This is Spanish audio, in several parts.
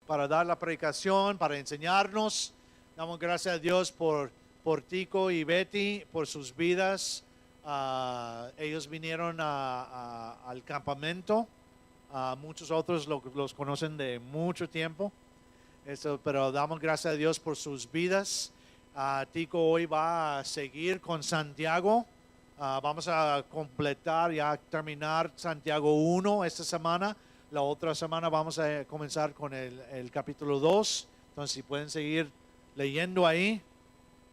para dar la predicación, para enseñarnos. Damos gracias a Dios por Tico y Betty, por sus vidas. Ellos vinieron al campamento. Muchos otros los conocen de mucho tiempo. Pero damos gracias a Dios por sus vidas. Tico hoy va a seguir con Santiago. Vamos a completar, ya terminar Santiago 1 esta semana. La otra semana vamos a comenzar con el capítulo 2. Entonces, si pueden seguir leyendo ahí,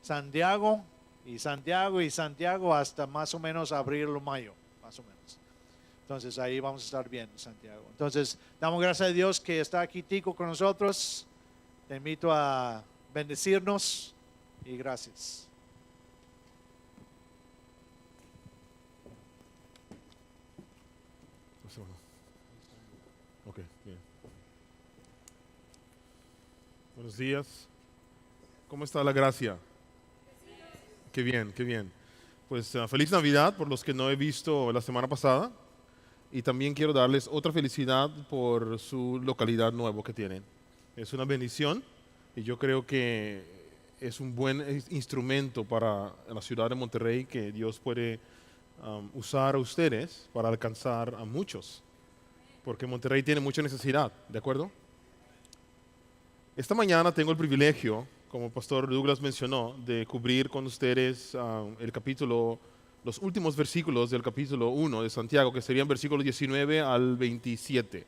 Santiago y Santiago y Santiago hasta más o menos abril o mayo, más o menos. Entonces, ahí vamos a estar bien, Santiago. Entonces, damos gracias a Dios que está aquí Tico con nosotros. Te invito a bendecirnos y gracias. Ok, bien. Buenos días. ¿Cómo está la gracia? Qué bien, qué bien. Pues feliz Navidad por los que no he visto la semana pasada. Y también quiero darles otra felicidad por su localidad nuevo que tienen. Es una bendición y yo creo que es un buen instrumento para la ciudad de Monterrey que Dios puede usar a ustedes para alcanzar a muchos. Porque Monterrey tiene mucha necesidad, ¿de acuerdo? Esta mañana tengo el privilegio, como Pastor Douglas mencionó, de cubrir con ustedes los últimos versículos del capítulo 1 de Santiago, que serían versículos 19 al 27.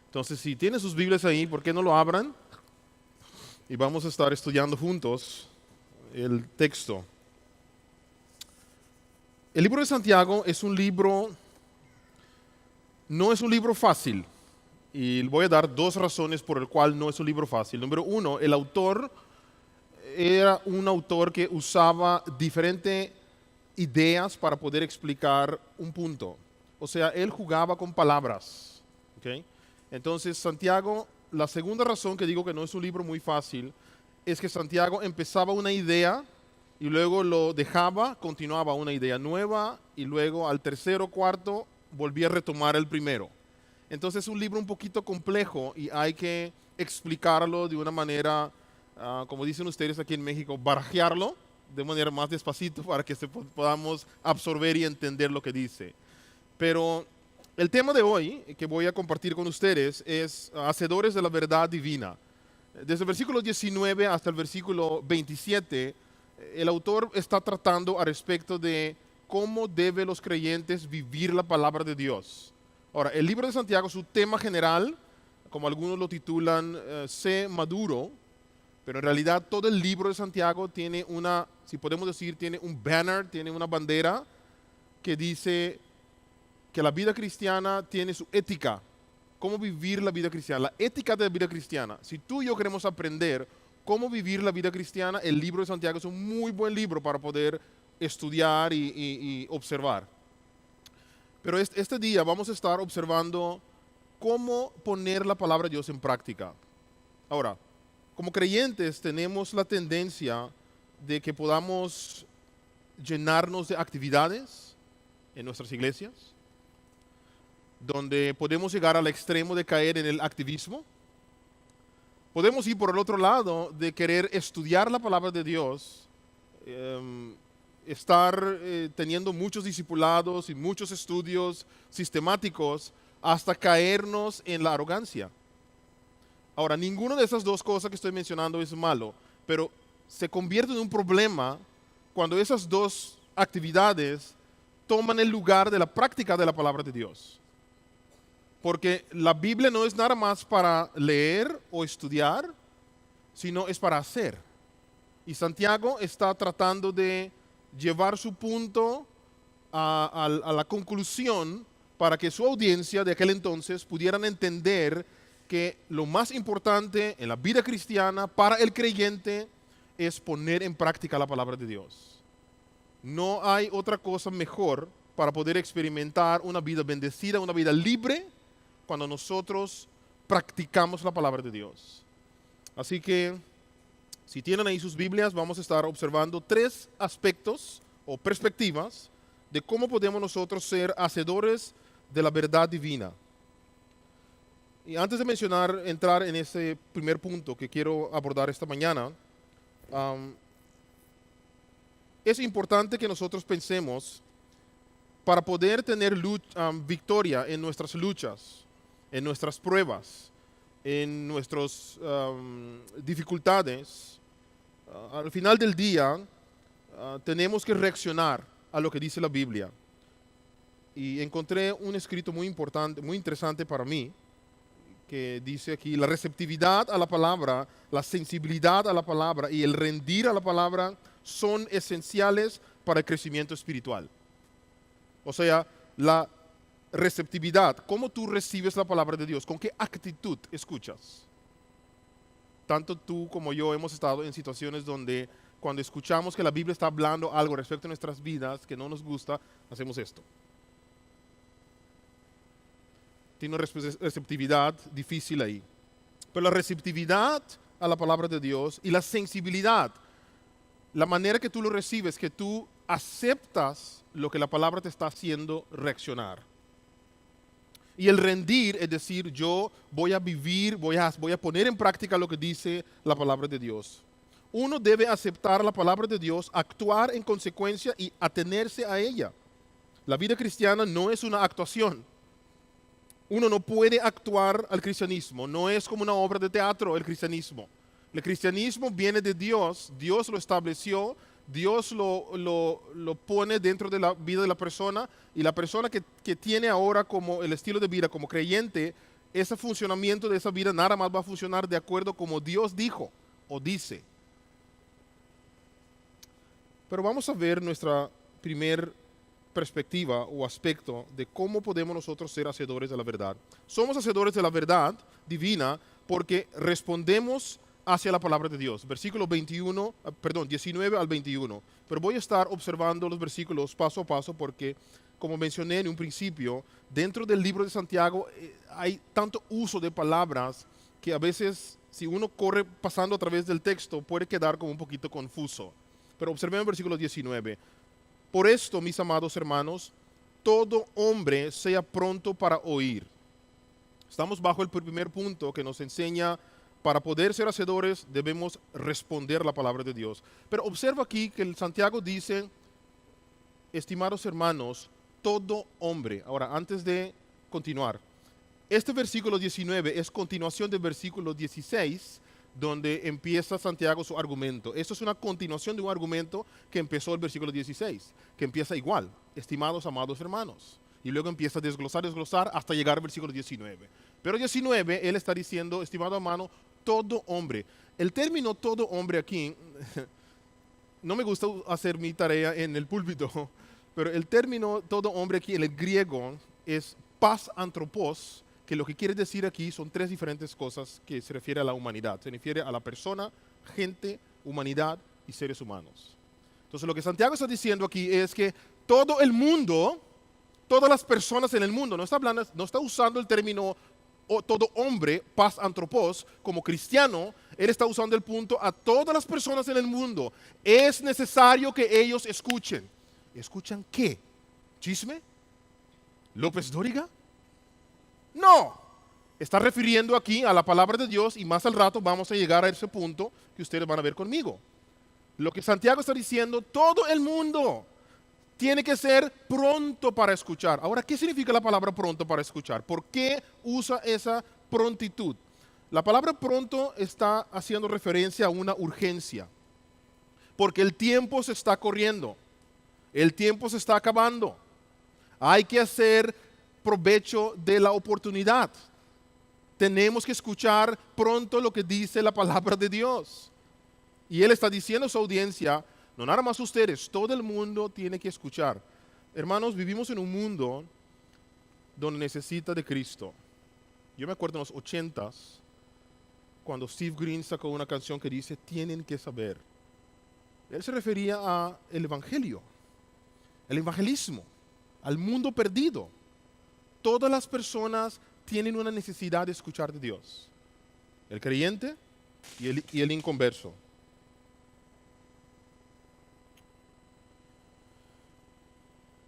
Entonces, si tienen sus Biblias ahí, ¿por qué no lo abran? Y vamos a estar estudiando juntos el texto. El libro de Santiago no es un libro fácil. Y voy a dar dos razones por el cual no es un libro fácil. Número uno, el autor era un autor que usaba diferentes ideas para poder explicar un punto. O sea, él jugaba con palabras. ¿Okay? Entonces, Santiago, la segunda razón que digo que no es un libro muy fácil, es que Santiago empezaba una idea y luego lo dejaba, continuaba una idea nueva y luego al tercero o cuarto volvía a retomar el primero. Entonces es un libro un poquito complejo y hay que explicarlo de una manera, como dicen ustedes aquí en México, barajearlo de manera más despacito para que podamos absorber y entender lo que dice. Pero el tema de hoy que voy a compartir con ustedes es hacedores de la verdad divina. Desde el versículo 19 hasta el versículo 27, el autor está tratando al respecto de cómo deben los creyentes vivir la palabra de Dios. Ahora, el libro de Santiago, su tema general, como algunos lo titulan, sé maduro, pero en realidad todo el libro de Santiago tiene una, si podemos decir, tiene un banner, tiene una bandera que dice que la vida cristiana tiene su ética. Cómo vivir la vida cristiana, la ética de la vida cristiana. Si tú y yo queremos aprender cómo vivir la vida cristiana, el libro de Santiago es un muy buen libro para poder estudiar y observar. Pero este día vamos a estar observando cómo poner la palabra de Dios en práctica. Ahora, como creyentes tenemos la tendencia de que podamos llenarnos de actividades en nuestras iglesias, donde podemos llegar al extremo de caer en el activismo. Podemos ir por el otro lado de querer estudiar la palabra de Dios, estar teniendo muchos discipulados y muchos estudios sistemáticos hasta caernos en la arrogancia. Ahora, ninguna de esas dos cosas que estoy mencionando es malo, pero se convierte en un problema cuando esas dos actividades toman el lugar de la práctica de la palabra de Dios. Porque la Biblia no es nada más para leer o estudiar, sino es para hacer. Y Santiago está tratando de llevar su punto a la conclusión para que su audiencia de aquel entonces pudieran entender que lo más importante en la vida cristiana para el creyente es poner en práctica la palabra de Dios. No hay otra cosa mejor para poder experimentar una vida bendecida, una vida libre, cuando nosotros practicamos la palabra de Dios. Así que, si tienen ahí sus Biblias, vamos a estar observando tres aspectos o perspectivas de cómo podemos nosotros ser hacedores de la verdad divina. Y antes de entrar en ese primer punto que quiero abordar esta mañana, es importante que nosotros pensemos para poder tener victoria en nuestras luchas, en nuestras pruebas, en nuestras dificultades. Al final del día, tenemos que reaccionar a lo que dice la Biblia. Y encontré un escrito muy importante, muy interesante para mí, que dice aquí: la receptividad a la palabra, la sensibilidad a la palabra y el rendir a la palabra son esenciales para el crecimiento espiritual. O sea, la receptividad, cómo tú recibes la palabra de Dios, con qué actitud escuchas. Tanto tú como yo hemos estado en situaciones donde cuando escuchamos que la Biblia está hablando algo respecto a nuestras vidas que no nos gusta, hacemos esto. Tiene una receptividad difícil ahí. Pero la receptividad a la palabra de Dios y la sensibilidad, la manera que tú lo recibes, que tú aceptas lo que la palabra te está haciendo reaccionar. Y el rendir es decir, yo voy a vivir, voy a poner en práctica lo que dice la palabra de Dios. Uno debe aceptar la palabra de Dios, actuar en consecuencia y atenerse a ella. La vida cristiana no es una actuación. Uno no puede actuar al cristianismo, no es como una obra de teatro el cristianismo. El cristianismo viene de Dios, Dios lo estableció, Dios lo pone dentro de la vida de la persona, y la persona que tiene ahora como el estilo de vida como creyente, ese funcionamiento de esa vida nada más va a funcionar de acuerdo como Dios dijo o dice. Pero vamos a ver nuestra primer perspectiva o aspecto de cómo podemos nosotros ser hacedores de la verdad. Somos hacedores de la verdad divina porque respondemos hacia la palabra de Dios. Versículo 19 al 21. Pero voy a estar observando los versículos paso a paso porque, como mencioné en un principio, dentro del libro de Santiago hay tanto uso de palabras que a veces, si uno corre pasando a través del texto, puede quedar como un poquito confuso. Pero observemos el versículo 19. Por esto, mis amados hermanos, todo hombre sea pronto para oír. Estamos bajo el primer punto que nos enseña, para poder ser hacedores debemos responder la palabra de Dios. Pero observa aquí que el Santiago dice, estimados hermanos, todo hombre. Ahora, antes de continuar, este versículo 19 es continuación del versículo 16, donde empieza Santiago su argumento. Esto es una continuación de un argumento que empezó el versículo 16, que empieza igual, estimados, amados hermanos. Y luego empieza a desglosar hasta llegar al versículo 19. Pero 19, él está diciendo, estimado hermano, todo hombre. El término todo hombre aquí, no me gusta hacer mi tarea en el púlpito, pero el término todo hombre aquí en el griego es pas anthropos, que lo que quiere decir aquí son tres diferentes cosas que se refiere a la humanidad. Se refiere a la persona, gente, humanidad y seres humanos. Entonces lo que Santiago está diciendo aquí es que todo el mundo, todas las personas en el mundo, no está usando el término todo hombre, pas anthropos, como cristiano, él está usando el punto a todas las personas en el mundo. Es necesario que ellos escuchen. ¿Escuchan qué? ¿Chisme? ¿López Dóriga? No, está refiriendo aquí a la palabra de Dios y más al rato vamos a llegar a ese punto que ustedes van a ver conmigo. Lo que Santiago está diciendo, todo el mundo tiene que ser pronto para escuchar. Ahora, ¿qué significa la palabra pronto para escuchar? ¿Por qué usa esa prontitud? La palabra pronto está haciendo referencia a una urgencia, porque el tiempo se está corriendo, el tiempo se está acabando. Hay que hacer provecho de la oportunidad. Tenemos que escuchar pronto lo que dice la palabra de Dios. Y él está diciendo a su audiencia, no nada más ustedes, todo el mundo tiene que escuchar. Hermanos, vivimos en un mundo donde necesita de Cristo. Yo me acuerdo en los 80s, cuando Steve Green sacó una canción que dice, tienen que saber. Él se refería al evangelio, el evangelismo, al mundo perdido. Todas las personas tienen una necesidad de escuchar de Dios. El creyente y el inconverso.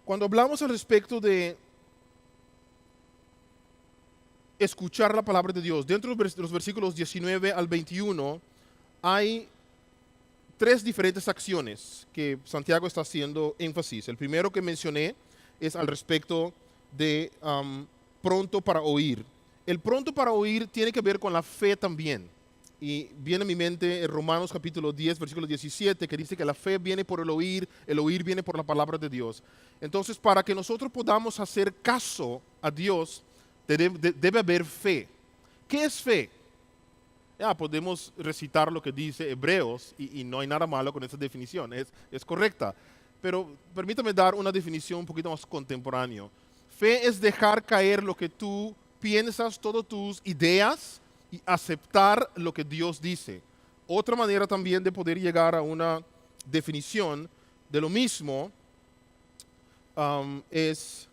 Cuando hablamos al respecto de escuchar la palabra de Dios. Dentro de los versículos 19 al 21 hay tres diferentes acciones que Santiago está haciendo énfasis. El primero que mencioné es al respecto de pronto para oír. El pronto para oír tiene que ver con la fe también. Y viene a mi mente en Romanos capítulo 10, versículo 17, que dice que la fe viene por el oír viene por la palabra de Dios. Entonces, para que nosotros podamos hacer caso a Dios, debe haber fe. ¿Qué es fe? Ya podemos recitar lo que dice Hebreos y no hay nada malo con esa definición, es correcta. Pero permítame dar una definición un poquito más contemporánea. Fe es dejar caer lo que tú piensas, todas tus ideas, y aceptar lo que Dios dice. Otra manera también de poder llegar a una definición de lo mismo es: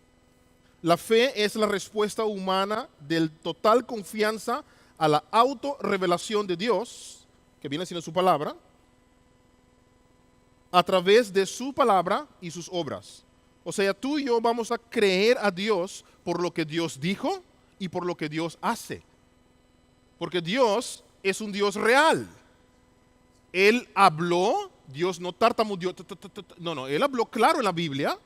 la fe es la respuesta humana del total confianza a la autorrevelación de Dios, que viene siendo su palabra, a través de su palabra y sus obras. O sea, tú y yo vamos a creer a Dios por lo que Dios dijo y por lo que Dios hace. Porque Dios es un Dios real. Él habló, Dios no tartamudeó, no, Él habló claro en la Biblia.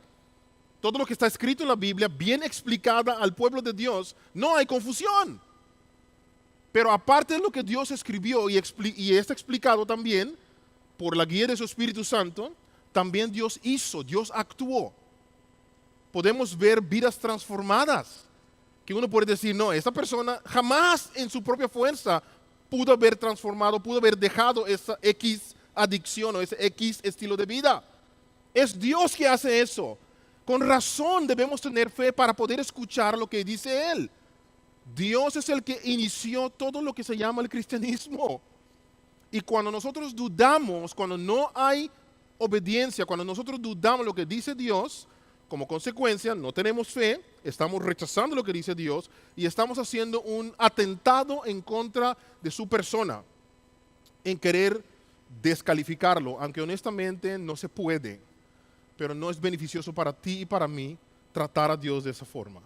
Todo lo que está escrito en la Biblia, bien explicada al pueblo de Dios, no hay confusión. Pero aparte de lo que Dios escribió y está explicado también por la guía de su Espíritu Santo, también Dios hizo, Dios actuó. Podemos ver vidas transformadas, que uno puede decir, no, esta persona jamás en su propia fuerza pudo haber transformado, pudo haber dejado esa X adicción o ese X estilo de vida. Es Dios que hace eso. Con razón debemos tener fe para poder escuchar lo que dice Él. Dios es el que inició todo lo que se llama el cristianismo. Y cuando nosotros dudamos, cuando no hay obediencia, cuando nosotros dudamos lo que dice Dios, como consecuencia no tenemos fe, estamos rechazando lo que dice Dios y estamos haciendo un atentado en contra de su persona, en querer descalificarlo, aunque honestamente no se puede, pero no es beneficioso para ti y para mí tratar a Dios de esa forma.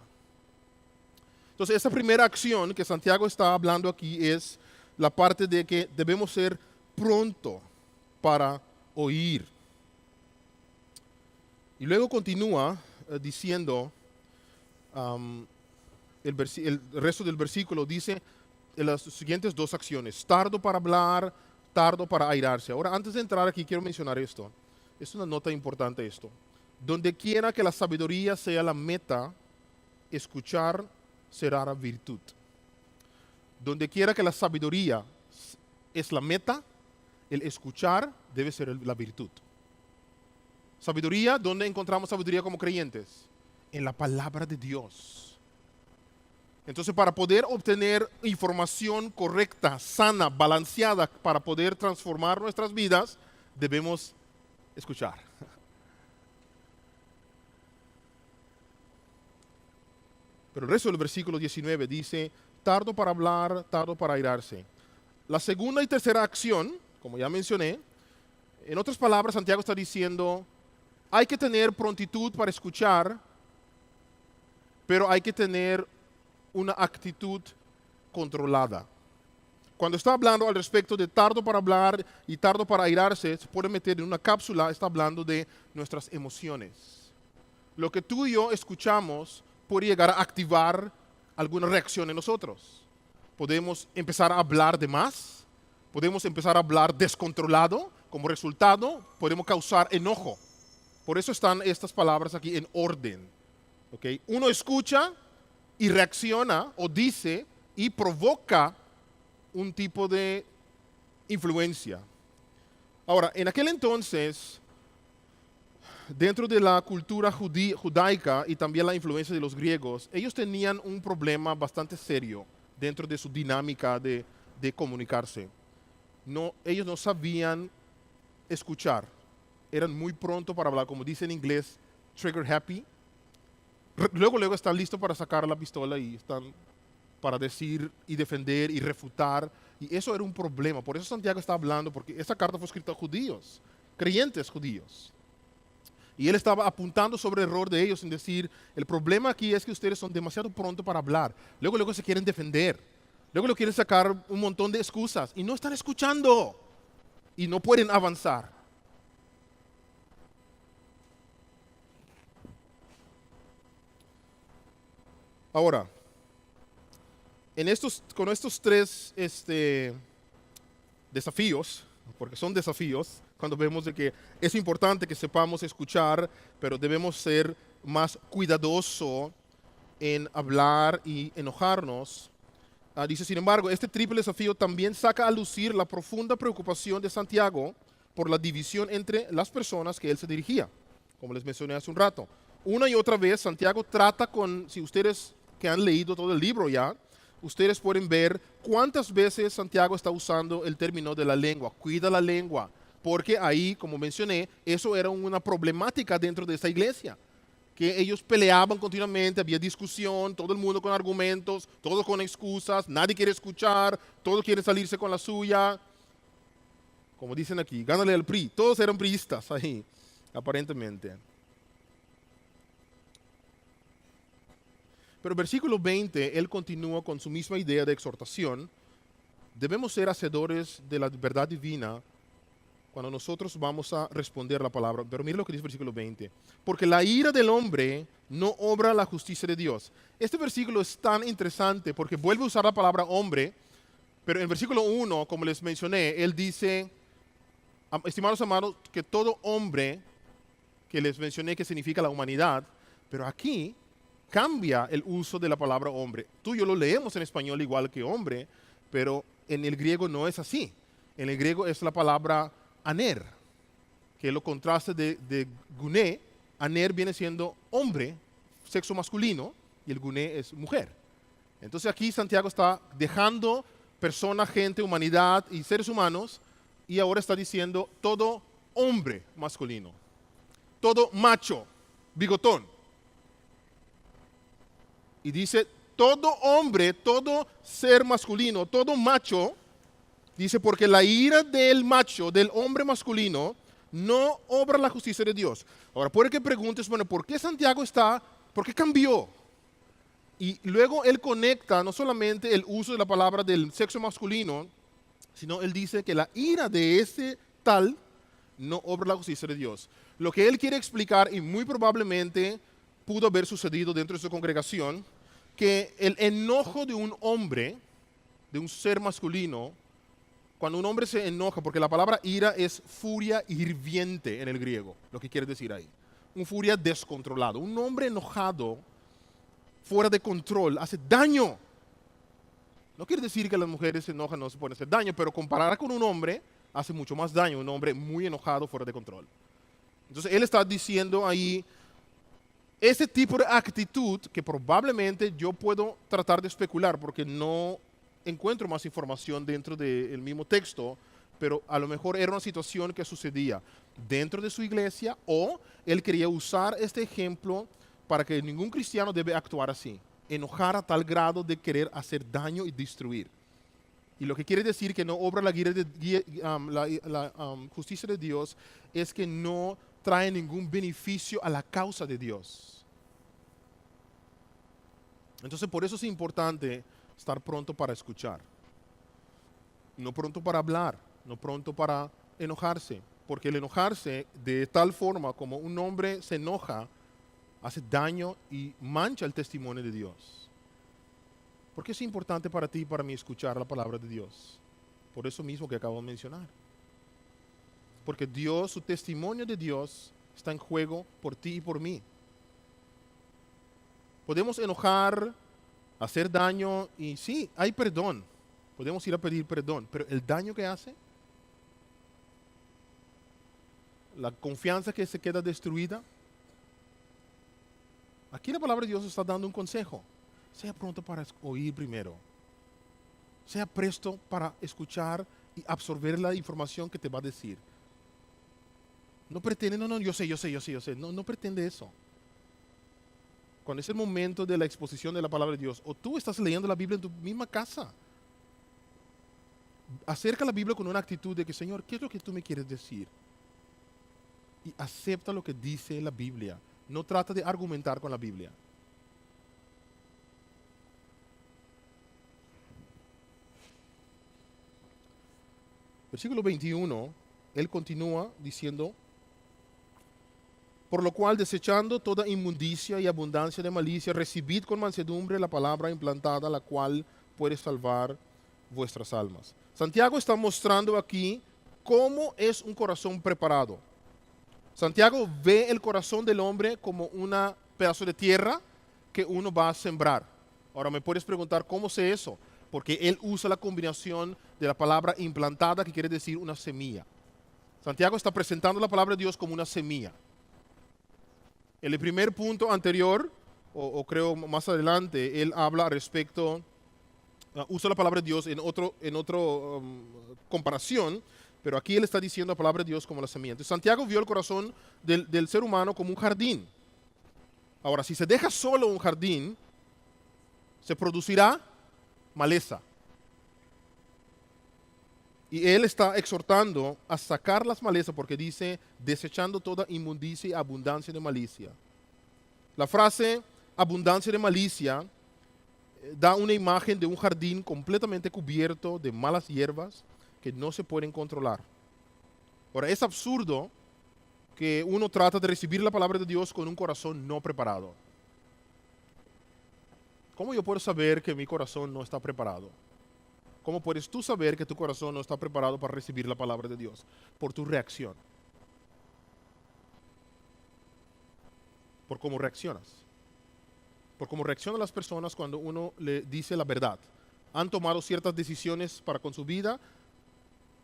Entonces, esa primera acción que Santiago está hablando aquí es la parte de que debemos ser pronto para oír. Y luego continúa diciendo, el resto del versículo dice en las siguientes dos acciones: tardo para hablar, tardo para airarse. Ahora, antes de entrar aquí, quiero mencionar esto. Es una nota importante esto. Donde quiera que la sabiduría sea la meta, escuchar será la virtud. Donde quiera que la sabiduría es la meta, el escuchar debe ser la virtud. Sabiduría, ¿dónde encontramos sabiduría como creyentes? En la palabra de Dios. Entonces, para poder obtener información correcta, sana, balanceada, para poder transformar nuestras vidas, debemos escuchar. Pero el resto del versículo 19 dice, tardo para hablar, tardo para airarse. La segunda y tercera acción, como ya mencioné, en otras palabras, Santiago está diciendo, hay que tener prontitud para escuchar, pero hay que tener una actitud controlada. Cuando está hablando al respecto de tardo para hablar y tardo para airarse, se puede meter en una cápsula, está hablando de nuestras emociones. Lo que tú y yo escuchamos puede llegar a activar alguna reacción en nosotros. Podemos empezar a hablar de más, podemos empezar a hablar descontrolado, como resultado podemos causar enojo. Por eso están estas palabras aquí en orden. ¿Okay? Uno escucha y reacciona o dice y provoca un tipo de influencia. Ahora, en aquel entonces, dentro de la cultura judaica y también la influencia de los griegos, ellos tenían un problema bastante serio dentro de su dinámica de comunicarse. Ellos no sabían escuchar. Eran muy pronto para hablar, como dice en inglés, trigger happy. Luego están listos para sacar la pistola y están para decir y defender y refutar. Y eso era un problema. Por eso Santiago está hablando, porque esa carta fue escrita a judíos, creyentes judíos. Y él estaba apuntando sobre el error de ellos en decir, el problema aquí es que ustedes son demasiado pronto para hablar. Luego se quieren defender. Luego quieren sacar un montón de excusas y no están escuchando y no pueden avanzar. Ahora, con estos tres desafíos, porque son desafíos, cuando vemos de que es importante que sepamos escuchar, pero debemos ser más cuidadosos en hablar y enojarnos. Dice, sin embargo, este triple desafío también saca a lucir la profunda preocupación de Santiago por la división entre las personas que él se dirigía, como les mencioné hace un rato. Una y otra vez Santiago trata con, si ustedes que han leído todo el libro ya, ustedes pueden ver cuántas veces Santiago está usando el término de la lengua, cuida la lengua, porque ahí, como mencioné, eso era una problemática dentro de esa iglesia, que ellos peleaban continuamente, había discusión, todo el mundo con argumentos, todos con excusas, nadie quiere escuchar, todos quieren salirse con la suya. Como dicen aquí, gánale al PRI, todos eran priistas ahí, aparentemente. Pero versículo 20, él continúa con su misma idea de exhortación. Debemos ser hacedores de la verdad divina cuando nosotros vamos a responder la palabra. Pero mire lo que dice el versículo 20. Porque la ira del hombre no obra la justicia de Dios. Este versículo es tan interesante porque vuelve a usar la palabra hombre, pero en el versículo 1, como les mencioné, él dice, estimados amados, que todo hombre, que les mencioné que significa la humanidad, pero aquí cambia el uso de la palabra hombre. Tú y yo lo leemos en español igual que hombre, pero en el griego no es así. En el griego es la palabra aner, que lo contraste de guné. Aner viene siendo hombre, sexo masculino, y el guné es mujer. Entonces aquí Santiago está dejando persona, gente, humanidad y seres humanos, y ahora está diciendo todo hombre masculino, todo macho, bigotón. Y dice, todo hombre, todo ser masculino, todo macho, dice, porque la ira del macho, del hombre masculino, no obra la justicia de Dios. Ahora, puede que preguntes, bueno, ¿por qué Santiago por qué cambió? Y luego él conecta no solamente el uso de la palabra del sexo masculino, sino él dice que la ira de ese tal no obra la justicia de Dios. Lo que él quiere explicar, y muy probablemente pudo haber sucedido dentro de su congregación, que el enojo de un hombre, de un ser masculino, cuando un hombre se enoja, porque la palabra ira es furia hirviente en el griego, lo que quiere decir ahí, un furia descontrolado, un hombre enojado, fuera de control, hace daño. No quiere decir que las mujeres se enojan, no se pueden hacer daño, pero comparar con un hombre hace mucho más daño, un hombre muy enojado, fuera de control. Entonces él está diciendo ahí, ese tipo de actitud que probablemente yo puedo tratar de especular porque no encuentro más información dentro del mismo texto, pero a lo mejor era una situación que sucedía dentro de su iglesia o él quería usar este ejemplo para que ningún cristiano debe actuar así, enojar a tal grado de querer hacer daño y destruir. Y lo que quiere decir que no obra la justicia de Dios es que no trae ningún beneficio a la causa de Dios. Entonces, por eso es importante estar pronto para escuchar. No pronto para hablar, no pronto para enojarse. Porque el enojarse de tal forma como un hombre se enoja, hace daño y mancha el testimonio de Dios. ¿Por qué es importante para ti y para mí escuchar la palabra de Dios? Por eso mismo que acabo de mencionar. Porque Dios, su testimonio de Dios está en juego por ti y por mí. Podemos enojar, hacer daño y sí, hay perdón. Podemos ir a pedir perdón, pero el daño que hace, la confianza que se queda destruida. Aquí la palabra de Dios está dando un consejo. Sea pronto para oír primero. Sea presto para escuchar y absorber la información que te va a decir. No pretende, no, yo sé. No pretende eso. Cuando es el momento de la exposición de la palabra de Dios, o tú estás leyendo la Biblia en tu misma casa, acerca la Biblia con una actitud de que, Señor, ¿qué es lo que tú me quieres decir? y acepta lo que dice la Biblia. No trata de argumentar con la Biblia. Versículo 21, él continúa diciendo, por lo cual, desechando toda inmundicia y abundancia de malicia, recibid con mansedumbre la palabra implantada, la cual puede salvar vuestras almas. Santiago está mostrando aquí cómo es un corazón preparado. Santiago ve el corazón del hombre como un pedazo de tierra que uno va a sembrar. Ahora me puedes preguntar, ¿cómo sé eso? Porque él usa la combinación de la palabra implantada, que quiere decir una semilla. Santiago está presentando la palabra de Dios como una semilla. En el primer punto anterior, o creo más adelante, él habla respecto, usa la palabra de Dios en otro comparación, pero aquí él está diciendo la palabra de Dios como la semilla. Entonces, Santiago vio el corazón del ser humano como un jardín. Ahora, si se deja solo un jardín, se producirá maleza. Y él está exhortando a sacar las malezas porque dice, desechando toda inmundicia y abundancia de malicia. La frase abundancia de malicia da una imagen de un jardín completamente cubierto de malas hierbas que no se pueden controlar. Ahora, es absurdo que uno trata de recibir la palabra de Dios con un corazón no preparado. ¿Cómo yo puedo saber que mi corazón no está preparado? ¿Cómo puedes tú saber que tu corazón no está preparado para recibir la palabra de Dios? Por tu reacción. Por cómo reaccionas. Por cómo reaccionan las personas cuando uno le dice la verdad. Han tomado ciertas decisiones para con su vida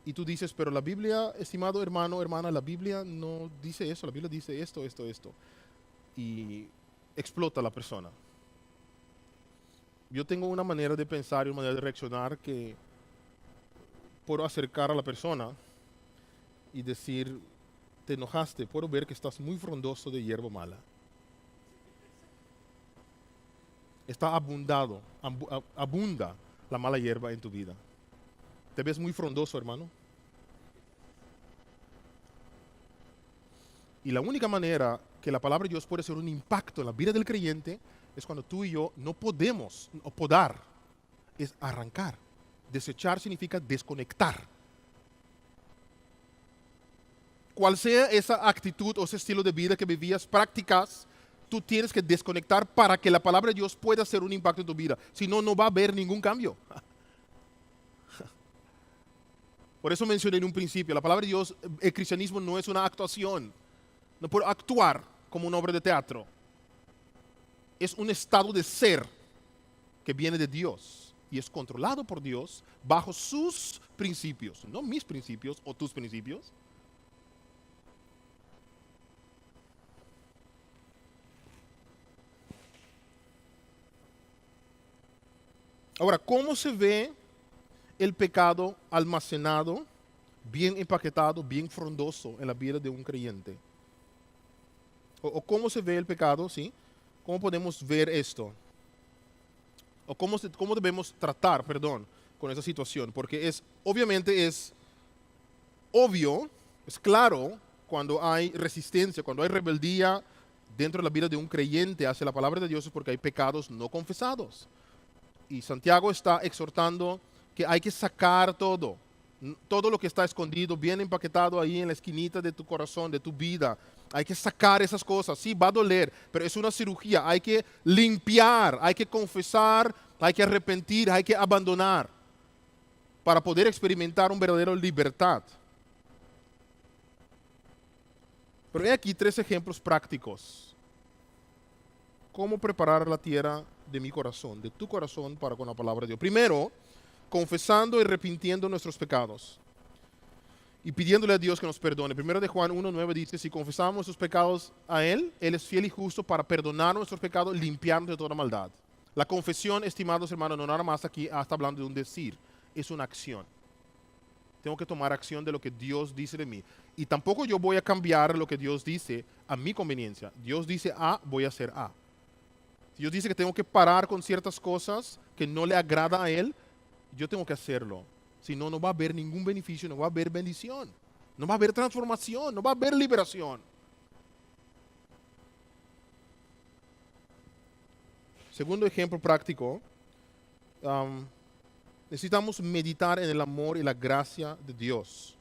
y tú dices, pero la Biblia, estimado hermano, hermana, la Biblia no dice eso, la Biblia dice esto. Y explota la persona. Yo tengo una manera de pensar y una manera de reaccionar que puedo acercar a la persona y decir, te enojaste, puedo ver que estás muy frondoso de hierba mala. Está abunda la mala hierba en tu vida. ¿Te ves muy frondoso, hermano? Y la única manera que la palabra de Dios puede hacer un impacto en la vida del creyente es cuando tú y yo no podemos, o podar, es arrancar. Desechar significa desconectar. Cual sea esa actitud o ese estilo de vida que vivías, prácticas, tú tienes que desconectar para que la palabra de Dios pueda hacer un impacto en tu vida. Si no, no va a haber ningún cambio. Por eso mencioné en un principio, la palabra de Dios, el cristianismo no es una actuación. No puedo actuar como una obra de teatro. Es un estado de ser que viene de Dios y es controlado por Dios bajo sus principios, no mis principios o tus principios. Ahora, ¿cómo se ve el pecado almacenado, bien empaquetado, bien frondoso en la vida de un creyente? ¿O cómo se ve el pecado, sí? ¿Cómo podemos ver esto? ¿O cómo debemos tratar, con esa situación? Porque obviamente es obvio, es claro, cuando hay resistencia, cuando hay rebeldía dentro de la vida de un creyente hacia la palabra de Dios es porque hay pecados no confesados. Y Santiago está exhortando que hay que sacar todo lo que está escondido, bien empaquetado ahí en la esquinita de tu corazón, de tu vida. Hay que sacar esas cosas. Sí, va a doler, pero es una cirugía. Hay que limpiar, hay que confesar, hay que arrepentir, hay que abandonar para poder experimentar un verdadero libertad. Pero hay aquí 3 ejemplos prácticos. ¿Cómo preparar la tierra de mi corazón, de tu corazón para con la palabra de Dios? Primero, confesando y arrepintiendo nuestros pecados y pidiéndole a Dios que nos perdone. Primero de Juan 1:9 dice, si confesamos nuestros pecados a Él, Él es fiel y justo para perdonar nuestros pecados, limpiarnos de toda maldad. La confesión, estimados hermanos, no nada más aquí está hablando de un decir, es una acción. Tengo que tomar acción de lo que Dios dice de mí. Y tampoco yo voy a cambiar lo que Dios dice a mi conveniencia. Dios dice A, voy a hacer A. Si Dios dice que tengo que parar con ciertas cosas que no le agrada a Él, yo tengo que hacerlo. Si no, no va a haber ningún beneficio, no va a haber bendición, no va a haber transformación, no va a haber liberación. segundo ejemplo práctico, necesitamos meditar en el amor y la gracia de Dios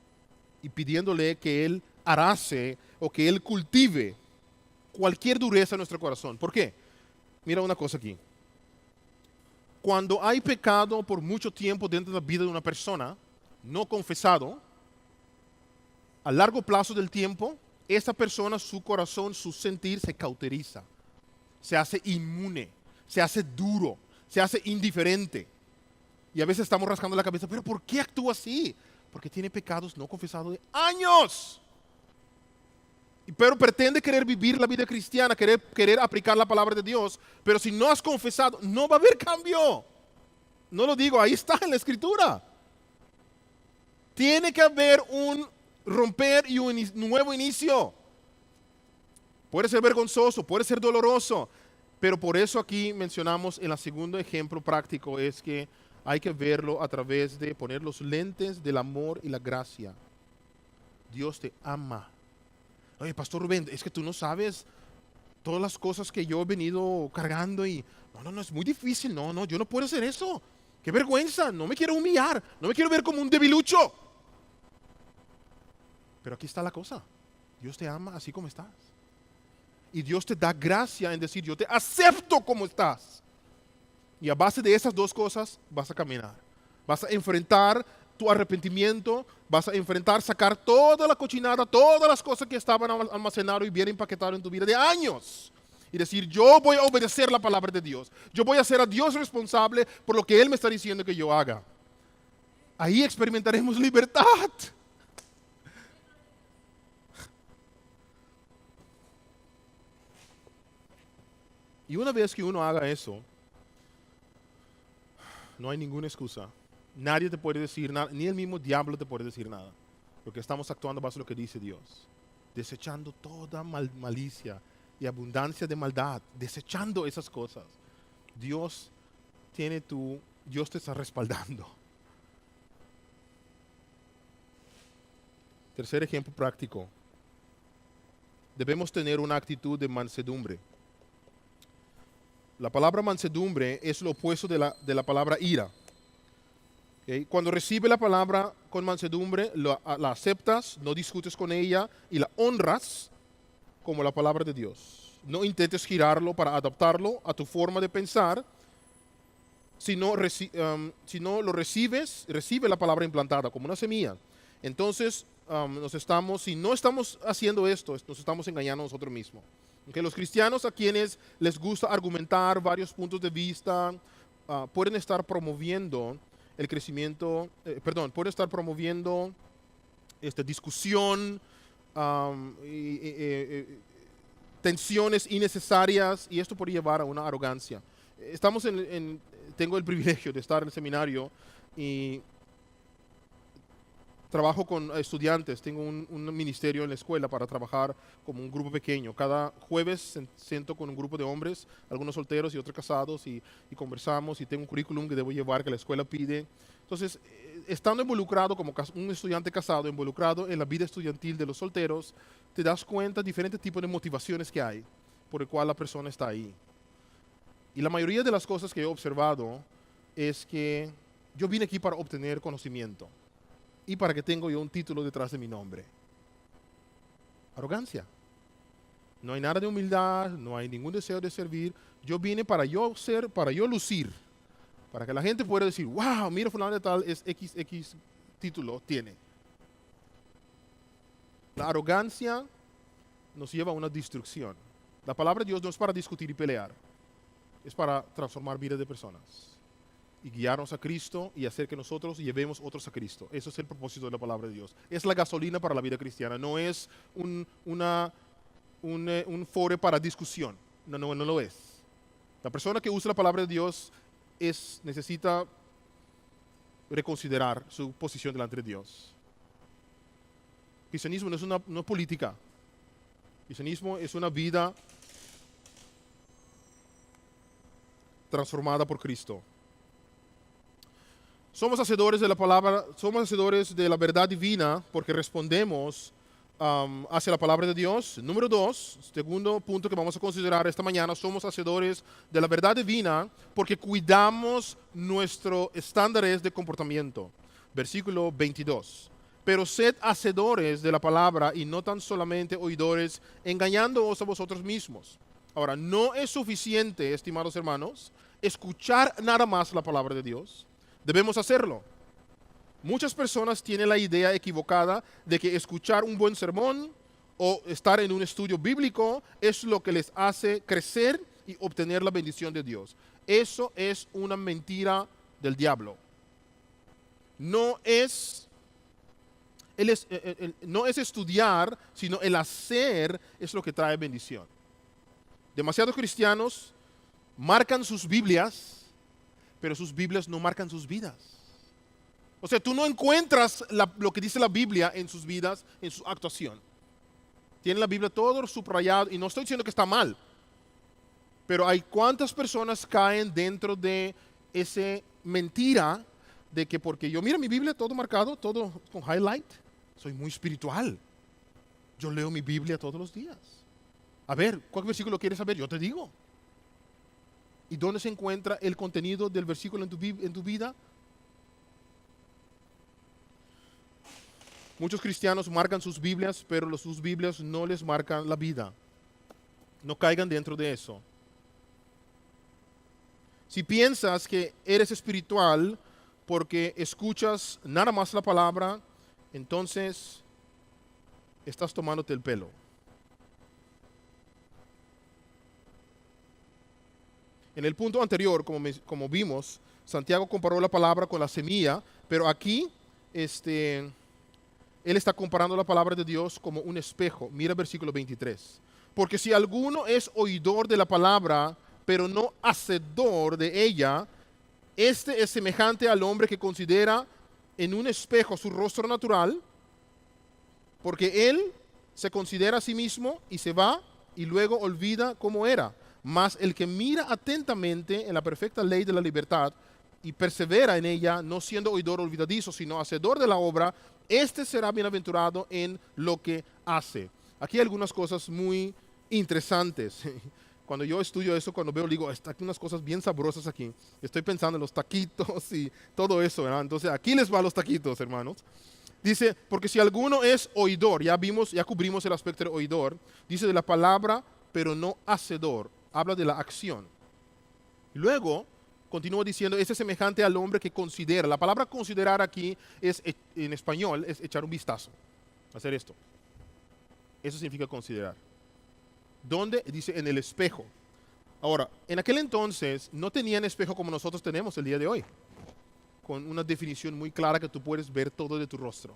y pidiéndole que Él arase o que Él cultive cualquier dureza en nuestro corazón. ¿Por qué? Mira una cosa aquí. Cuando hay pecado por mucho tiempo dentro de la vida de una persona, no confesado, a largo plazo del tiempo, esa persona, su corazón, su sentir se cauteriza, se hace inmune, se hace duro, se hace indiferente. Y a veces estamos rascando la cabeza, pero ¿por qué actúa así? Porque tiene pecados no confesados de años. Pero pretende querer vivir la vida cristiana, querer aplicar la palabra de Dios, pero si no has confesado, no va a haber cambio. No lo digo, ahí está en la Escritura. Tiene que haber un romper y un nuevo inicio. Puede ser vergonzoso, puede ser doloroso, pero por eso aquí mencionamos en el segundo ejemplo práctico es que hay que verlo a través de poner los lentes del amor y la gracia. Dios te ama. Oye, Pastor Rubén, es que tú no sabes todas las cosas que yo he venido cargando y no, es muy difícil, no, yo no puedo hacer eso. Qué vergüenza, no me quiero humillar, no me quiero ver como un debilucho. Pero aquí está la cosa, Dios te ama así como estás. Y Dios te da gracia en decir, yo te acepto como estás. Y a base de esas dos cosas vas a caminar. Vas a enfrentar tu arrepentimiento, vas a enfrentar, sacar toda la cochinada, todas las cosas que estaban almacenadas y bien empaquetadas en tu vida de años. Y decir, yo voy a obedecer la palabra de Dios. Yo voy a ser a Dios responsable por lo que Él me está diciendo que yo haga. Ahí experimentaremos libertad. Y una vez que uno haga eso, no hay ninguna excusa. Nadie te puede decir nada, ni el mismo diablo te puede decir nada. Porque estamos actuando bajo lo que dice Dios. Desechando toda malicia y abundancia de maldad. Desechando esas cosas. Dios te está respaldando. Tercer ejemplo práctico. Debemos tener una actitud de mansedumbre. La palabra mansedumbre es lo opuesto de la palabra ira. ¿Okay? Cuando recibe la palabra con mansedumbre, la aceptas, no discutes con ella y la honras como la palabra de Dios. No intentes girarlo para adaptarlo a tu forma de pensar, sino lo recibe la palabra implantada como una semilla. Entonces, si no estamos haciendo esto, nos estamos engañando a nosotros mismos. Okay, los cristianos a quienes les gusta argumentar varios puntos de vista pueden estar promoviendo el crecimiento, pueden estar promoviendo discusión, tensiones innecesarias y esto puede llevar a una arrogancia. Tengo el privilegio de estar en el seminario y trabajo con estudiantes, tengo un ministerio en la escuela para trabajar como un grupo pequeño. Cada jueves siento con un grupo de hombres, algunos solteros y otros casados, y conversamos y tengo un currículum que debo llevar que la escuela pide. Entonces, estando involucrado como un estudiante casado, involucrado en la vida estudiantil de los solteros, te das cuenta de diferentes tipos de motivaciones que hay por el cual la persona está ahí. Y la mayoría de las cosas que he observado es que yo vine aquí para obtener conocimiento. Y para que tenga yo un título detrás de mi nombre. Arrogancia. No hay nada de humildad, no hay ningún deseo de servir. Yo vine para yo lucir. Para que la gente pueda decir, wow, mira fulano de tal, es XX título tiene. La arrogancia nos lleva a una destrucción. La palabra de Dios no es para discutir y pelear. Es para transformar vidas de personas. Y guiarnos a Cristo y hacer que nosotros llevemos otros a Cristo. Eso es el propósito de la palabra de Dios. Es la gasolina para la vida cristiana, no es un foro para discusión. No lo es. La persona que usa la palabra de Dios necesita reconsiderar su posición delante de Dios. El cristianismo no es política. El cristianismo es una vida transformada por Cristo. Somos hacedores de la palabra, somos hacedores de la verdad divina porque respondemos hacia la palabra de Dios. Número 2, segundo punto que vamos a considerar esta mañana, somos hacedores de la verdad divina porque cuidamos nuestros estándares de comportamiento. Versículo 22. Pero sed hacedores de la palabra y no tan solamente oidores, engañándoos a vosotros mismos. Ahora, no es suficiente, estimados hermanos, escuchar nada más la palabra de Dios. Debemos hacerlo. Muchas personas tienen la idea equivocada de que escuchar un buen sermón o estar en un estudio bíblico es lo que les hace crecer y obtener la bendición de Dios. Eso es una mentira del diablo. No es estudiar, sino el hacer es lo que trae bendición. Demasiados cristianos marcan sus Biblias, pero sus Biblias no marcan sus vidas. O sea, tú no encuentras lo que dice la Biblia en sus vidas, en su actuación. Tienen la Biblia todo subrayado, y no estoy diciendo que está mal, pero hay cuántas personas caen dentro de esa mentira de que porque yo miro mi Biblia todo marcado, todo con highlight, soy muy espiritual. Yo leo mi Biblia todos los días. A ver, ¿cuál versículo quieres saber? Yo te digo. ¿Y dónde se encuentra el contenido del versículo en tu vida? Muchos cristianos marcan sus Biblias, pero sus Biblias no les marcan la vida. No caigan dentro de eso. Si piensas que eres espiritual porque escuchas nada más la palabra, entonces estás tomándote el pelo. En el punto anterior, como vimos, Santiago comparó la palabra con la semilla, pero aquí él está comparando la palabra de Dios como un espejo. Mira el versículo 23. Porque si alguno es oidor de la palabra, pero no hacedor de ella, este es semejante al hombre que considera en un espejo su rostro natural, porque él se considera a sí mismo y se va y luego olvida cómo era. Mas el que mira atentamente en la perfecta ley de la libertad y persevera en ella, no siendo oidor olvidadizo, sino hacedor de la obra, este será bienaventurado en lo que hace. Aquí hay algunas cosas muy interesantes. Cuando yo estudio eso, cuando veo, digo, están unas cosas bien sabrosas aquí. Estoy pensando en los taquitos y todo eso, ¿verdad? Entonces, aquí les va los taquitos, hermanos. Dice, porque si alguno es oidor, ya cubrimos el aspecto de oidor, dice de la palabra, pero no hacedor. Habla de la acción. Luego, continúa diciendo, ese es semejante al hombre que considera. La palabra considerar aquí en español es echar un vistazo. Hacer esto. Eso significa considerar. ¿Dónde? Dice en el espejo. Ahora, en aquel entonces no tenían espejo como nosotros tenemos el día de hoy, con una definición muy clara que tú puedes ver todo de tu rostro.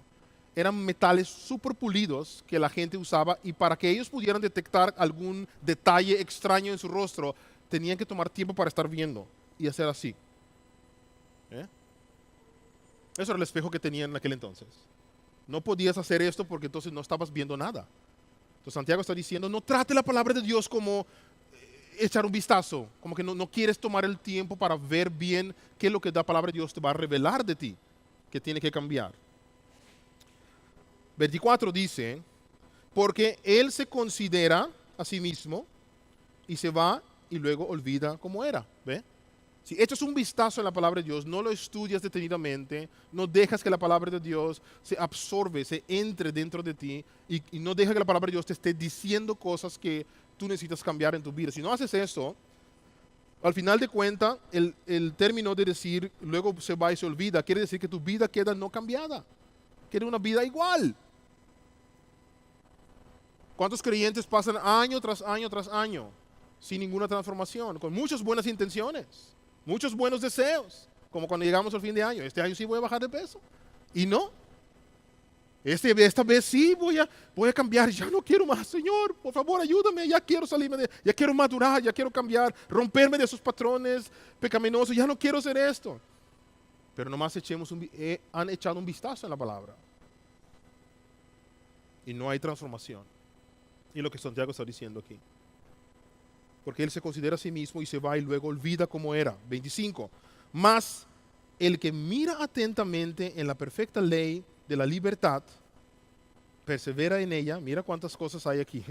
Eran metales súper pulidos que la gente usaba, y para que ellos pudieran detectar algún detalle extraño en su rostro, tenían que tomar tiempo para estar viendo y hacer así. Eso era el espejo que tenían en aquel entonces. No podías hacer esto porque entonces no estabas viendo nada. Entonces Santiago está diciendo, no trate la palabra de Dios como echar un vistazo, como que no quieres tomar el tiempo para ver bien qué es lo que la palabra de Dios te va a revelar de ti, que tiene que cambiar. 24 dice, porque él se considera a sí mismo y se va y luego olvida cómo era. ¿Ve? Si echas un vistazo en la palabra de Dios, no lo estudias detenidamente, no dejas que la palabra de Dios se absorbe, se entre dentro de ti, y no dejas que la palabra de Dios te esté diciendo cosas que tú necesitas cambiar en tu vida. Si no haces eso, al final de cuentas, el término de decir luego se va y se olvida, quiere decir que tu vida queda no cambiada, queda una vida igual. ¿Cuántos creyentes pasan año tras año tras año sin ninguna transformación, con muchas buenas intenciones, muchos buenos deseos, como cuando llegamos al fin de año? Este año sí voy a bajar de peso, y no. Esta vez sí voy a cambiar, ya no quiero más, Señor, por favor ayúdame, ya quiero salirme ya quiero madurar, ya quiero cambiar, romperme de esos patrones pecaminosos, ya no quiero hacer esto. Pero nomás han echado un vistazo en la palabra y no hay transformación. Y lo que Santiago está diciendo aquí, porque él se considera a sí mismo y se va y luego olvida cómo era. 25. Mas el que mira atentamente en la perfecta ley de la libertad persevera en ella. Mira cuántas cosas hay aquí.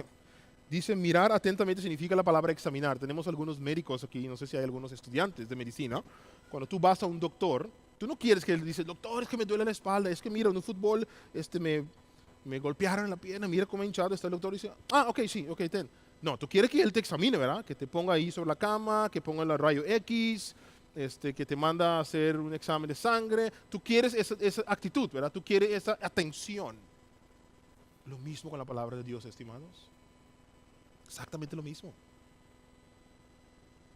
Dice, mirar atentamente significa la palabra examinar. Tenemos algunos médicos aquí, no sé si hay algunos estudiantes de medicina. Cuando tú vas a un doctor, tú no quieres que él dice, doctor, es que me duele la espalda, es que mira, en un fútbol me golpearon en la pierna, mira cómo hinchado está el doctor. Y dice, ok, sí, ok, ten. No, tú quieres que él te examine, ¿verdad? Que te ponga ahí sobre la cama, que ponga el rayo X, que te manda a hacer un examen de sangre. Tú quieres esa actitud, ¿verdad? Tú quieres esa atención. Lo mismo con la palabra de Dios, estimados. Exactamente lo mismo.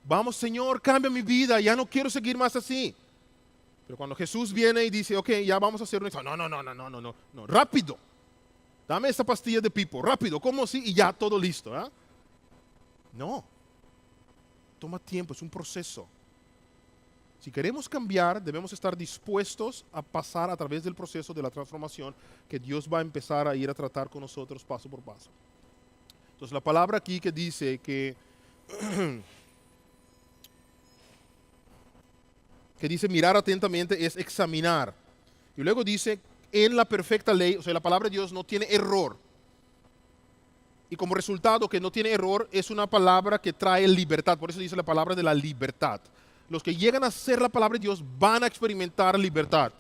Vamos, Señor, cambia mi vida, ya no quiero seguir más así. Pero cuando Jesús viene y dice, ok, ya vamos a hacer un examen. No, rápido. Dame esta pastilla de pipo, rápido, ¿cómo así? Y ya todo listo, ¿eh? No. Toma tiempo, es un proceso. Si queremos cambiar, debemos estar dispuestos a pasar a través del proceso de la transformación que Dios va a empezar a ir a tratar con nosotros paso por paso. Entonces la palabra aquí que dice que dice mirar atentamente es examinar. Y luego dice en la perfecta ley, o sea, la palabra de Dios no tiene error. Y como resultado que no tiene error es una palabra que trae libertad. Por eso dice la palabra de la libertad. Los que llegan a ser la palabra de Dios van a experimentar libertad.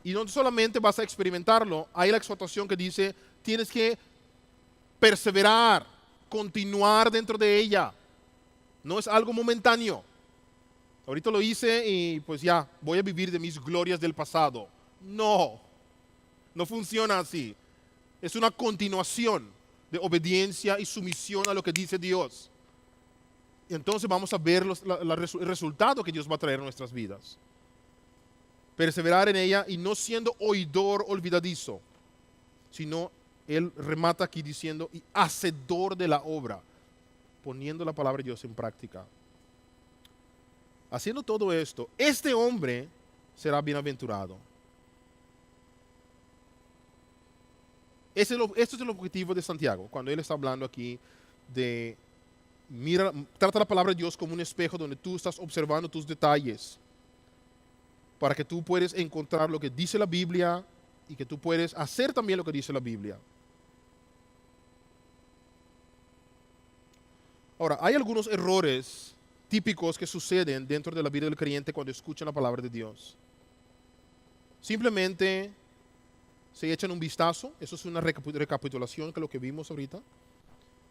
Y no solamente vas a experimentarlo, hay la exhortación que dice, tienes que perseverar, continuar dentro de ella. No es algo momentáneo. Ahorita lo hice y pues ya, voy a vivir de mis glorias del pasado. No, no funciona así. Es una continuación de obediencia y sumisión a lo que dice Dios. Y entonces vamos a ver el resultado que Dios va a traer a nuestras vidas. Perseverar en ella y no siendo oidor olvidadizo, sino él remata aquí diciendo y hacedor de la obra, poniendo la palabra de Dios en práctica. Haciendo todo esto, este hombre será bienaventurado. Este es el objetivo de Santiago, cuando él está hablando aquí de, mira, trata la palabra de Dios como un espejo donde tú estás observando tus detalles, para que tú puedas encontrar lo que dice la Biblia y que tú puedes hacer también lo que dice la Biblia. Ahora, hay algunos errores típicos que suceden dentro de la vida del creyente cuando escuchan la palabra de Dios. Simplemente se echan un vistazo, eso es una recapitulación de lo que vimos ahorita.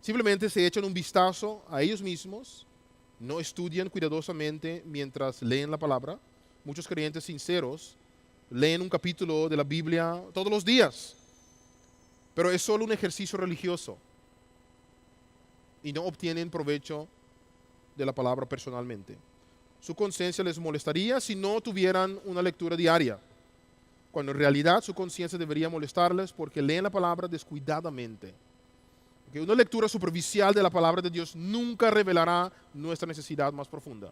Simplemente se echan un vistazo a ellos mismos, no estudian cuidadosamente mientras leen la palabra. Muchos creyentes sinceros leen un capítulo de la Biblia todos los días, pero es solo un ejercicio religioso y no obtienen provecho de la palabra personalmente. Su conciencia les molestaría si no tuvieran una lectura diaria, cuando en realidad su conciencia debería molestarles porque leen la palabra descuidadamente. Porque una lectura superficial de la palabra de Dios nunca revelará nuestra necesidad más profunda.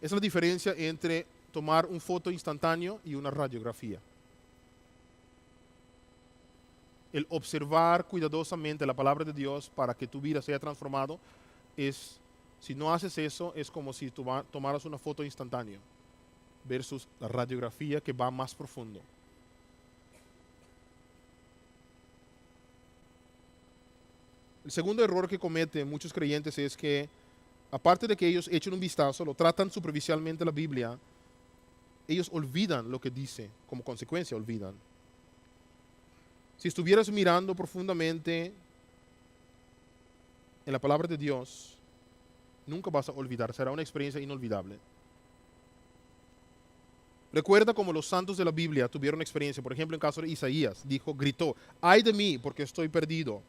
Esa es la diferencia entre tomar un foto instantáneo y una radiografía. El observar cuidadosamente la palabra de Dios para que tu vida sea transformado es, si no haces eso, es como si tomaras una foto instantánea versus la radiografía que va más profundo. El segundo error que cometen muchos creyentes es que, aparte de que ellos echen un vistazo, lo tratan superficialmente la Biblia, ellos olvidan lo que dice, como consecuencia olvidan. Si estuvieras mirando profundamente en la palabra de Dios, nunca vas a olvidar, será una experiencia inolvidable. Recuerda cómo los santos de la Biblia tuvieron experiencia, por ejemplo en el caso de Isaías, gritó, ay de mí porque estoy perdido.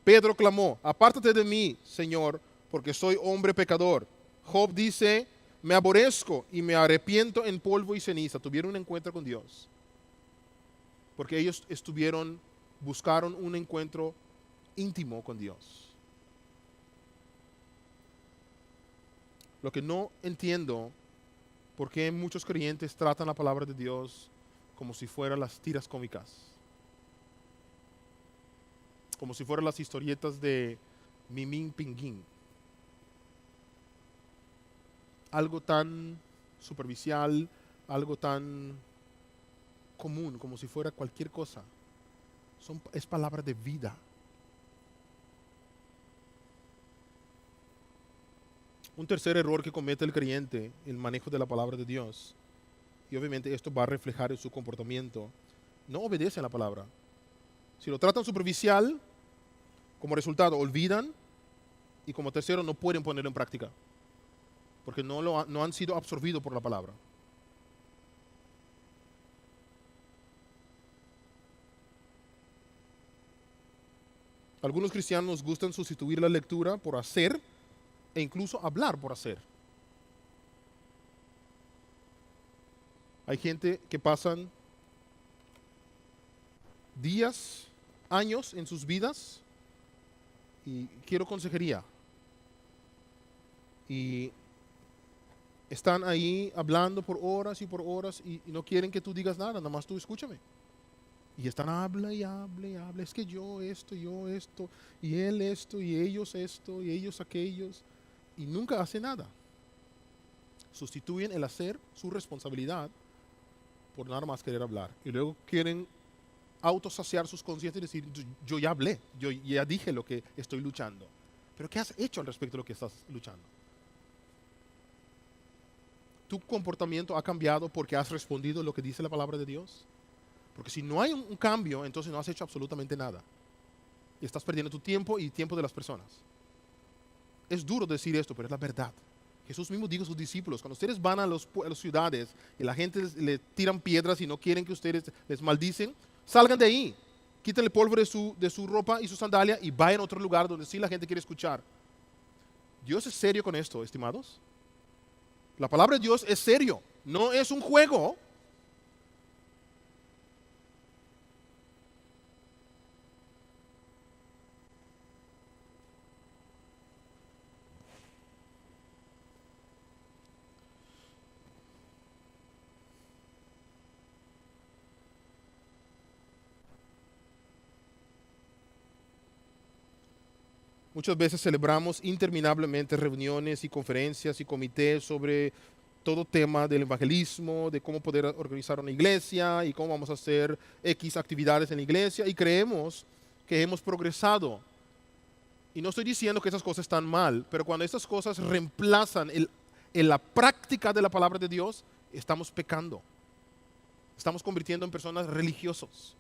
Pedro clamó, apártate de mí, Señor, porque soy hombre pecador. Job dice, me aborrezco y me arrepiento en polvo y ceniza. Tuvieron un encuentro con Dios, porque ellos buscaron un encuentro íntimo con Dios. Lo que no entiendo, por qué muchos creyentes tratan la palabra de Dios como si fueran las tiras cómicas, como si fueran las historietas de Mimín Pinguín. Algo tan superficial, algo tan común como si fuera cualquier cosa. Es palabra de vida. Un tercer error que comete el creyente, el manejo de la palabra de Dios, y obviamente esto va a reflejar en su comportamiento, no obedecen la palabra. Si lo tratan superficial, como resultado olvidan, y como tercero no pueden ponerlo en práctica, porque no han sido absorbidos por la palabra. Algunos cristianos gustan sustituir la lectura por hacer e incluso hablar por hacer. Hay gente que pasan días, años en sus vidas y quiero consejería. Y están ahí hablando por horas y no quieren que tú digas nada, nada más tú escúchame. Y están habla y habla y habla. Es que yo esto, y él esto, y ellos aquellos. Y nunca hace nada. Sustituyen el hacer, su responsabilidad, por nada más querer hablar. Y luego quieren autosaciar sus conciencias y decir, yo ya hablé, yo ya dije lo que estoy luchando. Pero ¿qué has hecho al respecto de lo que estás luchando? ¿Tu comportamiento ha cambiado porque has respondido lo que dice la palabra de Dios? Porque si no hay un cambio, entonces no has hecho absolutamente nada. Y estás perdiendo tu tiempo y tiempo de las personas. Es duro decir esto, pero es la verdad. Jesús mismo dijo a sus discípulos, cuando ustedes van a las ciudades y la gente le tiran piedras y no quieren que ustedes les maldicen, salgan de ahí. Quiten el polvo de su ropa y su sandalia y vayan a otro lugar donde sí la gente quiere escuchar. Dios es serio con esto, estimados. La palabra de Dios es serio, no es un juego. Muchas veces celebramos interminablemente reuniones y conferencias y comités sobre todo tema del evangelismo, de cómo poder organizar una iglesia y cómo vamos a hacer X actividades en la iglesia y creemos que hemos progresado. Y no estoy diciendo que esas cosas están mal, pero cuando estas cosas reemplazan en la práctica de la palabra de Dios, estamos pecando. Estamos convirtiendo en personas religiosos.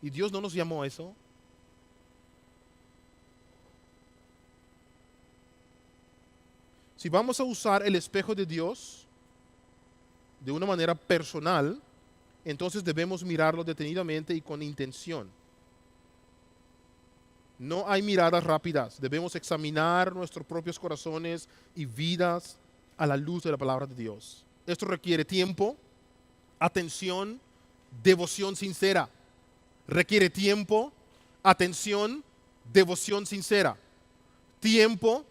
Y Dios no nos llamó a eso. Si vamos a usar el espejo de Dios de una manera personal, entonces debemos mirarlo detenidamente y con intención. No hay miradas rápidas, debemos examinar nuestros propios corazones y vidas a la luz de la palabra de Dios. Esto requiere tiempo, atención, devoción sincera. Requiere tiempo, atención, devoción sincera. Tiempo,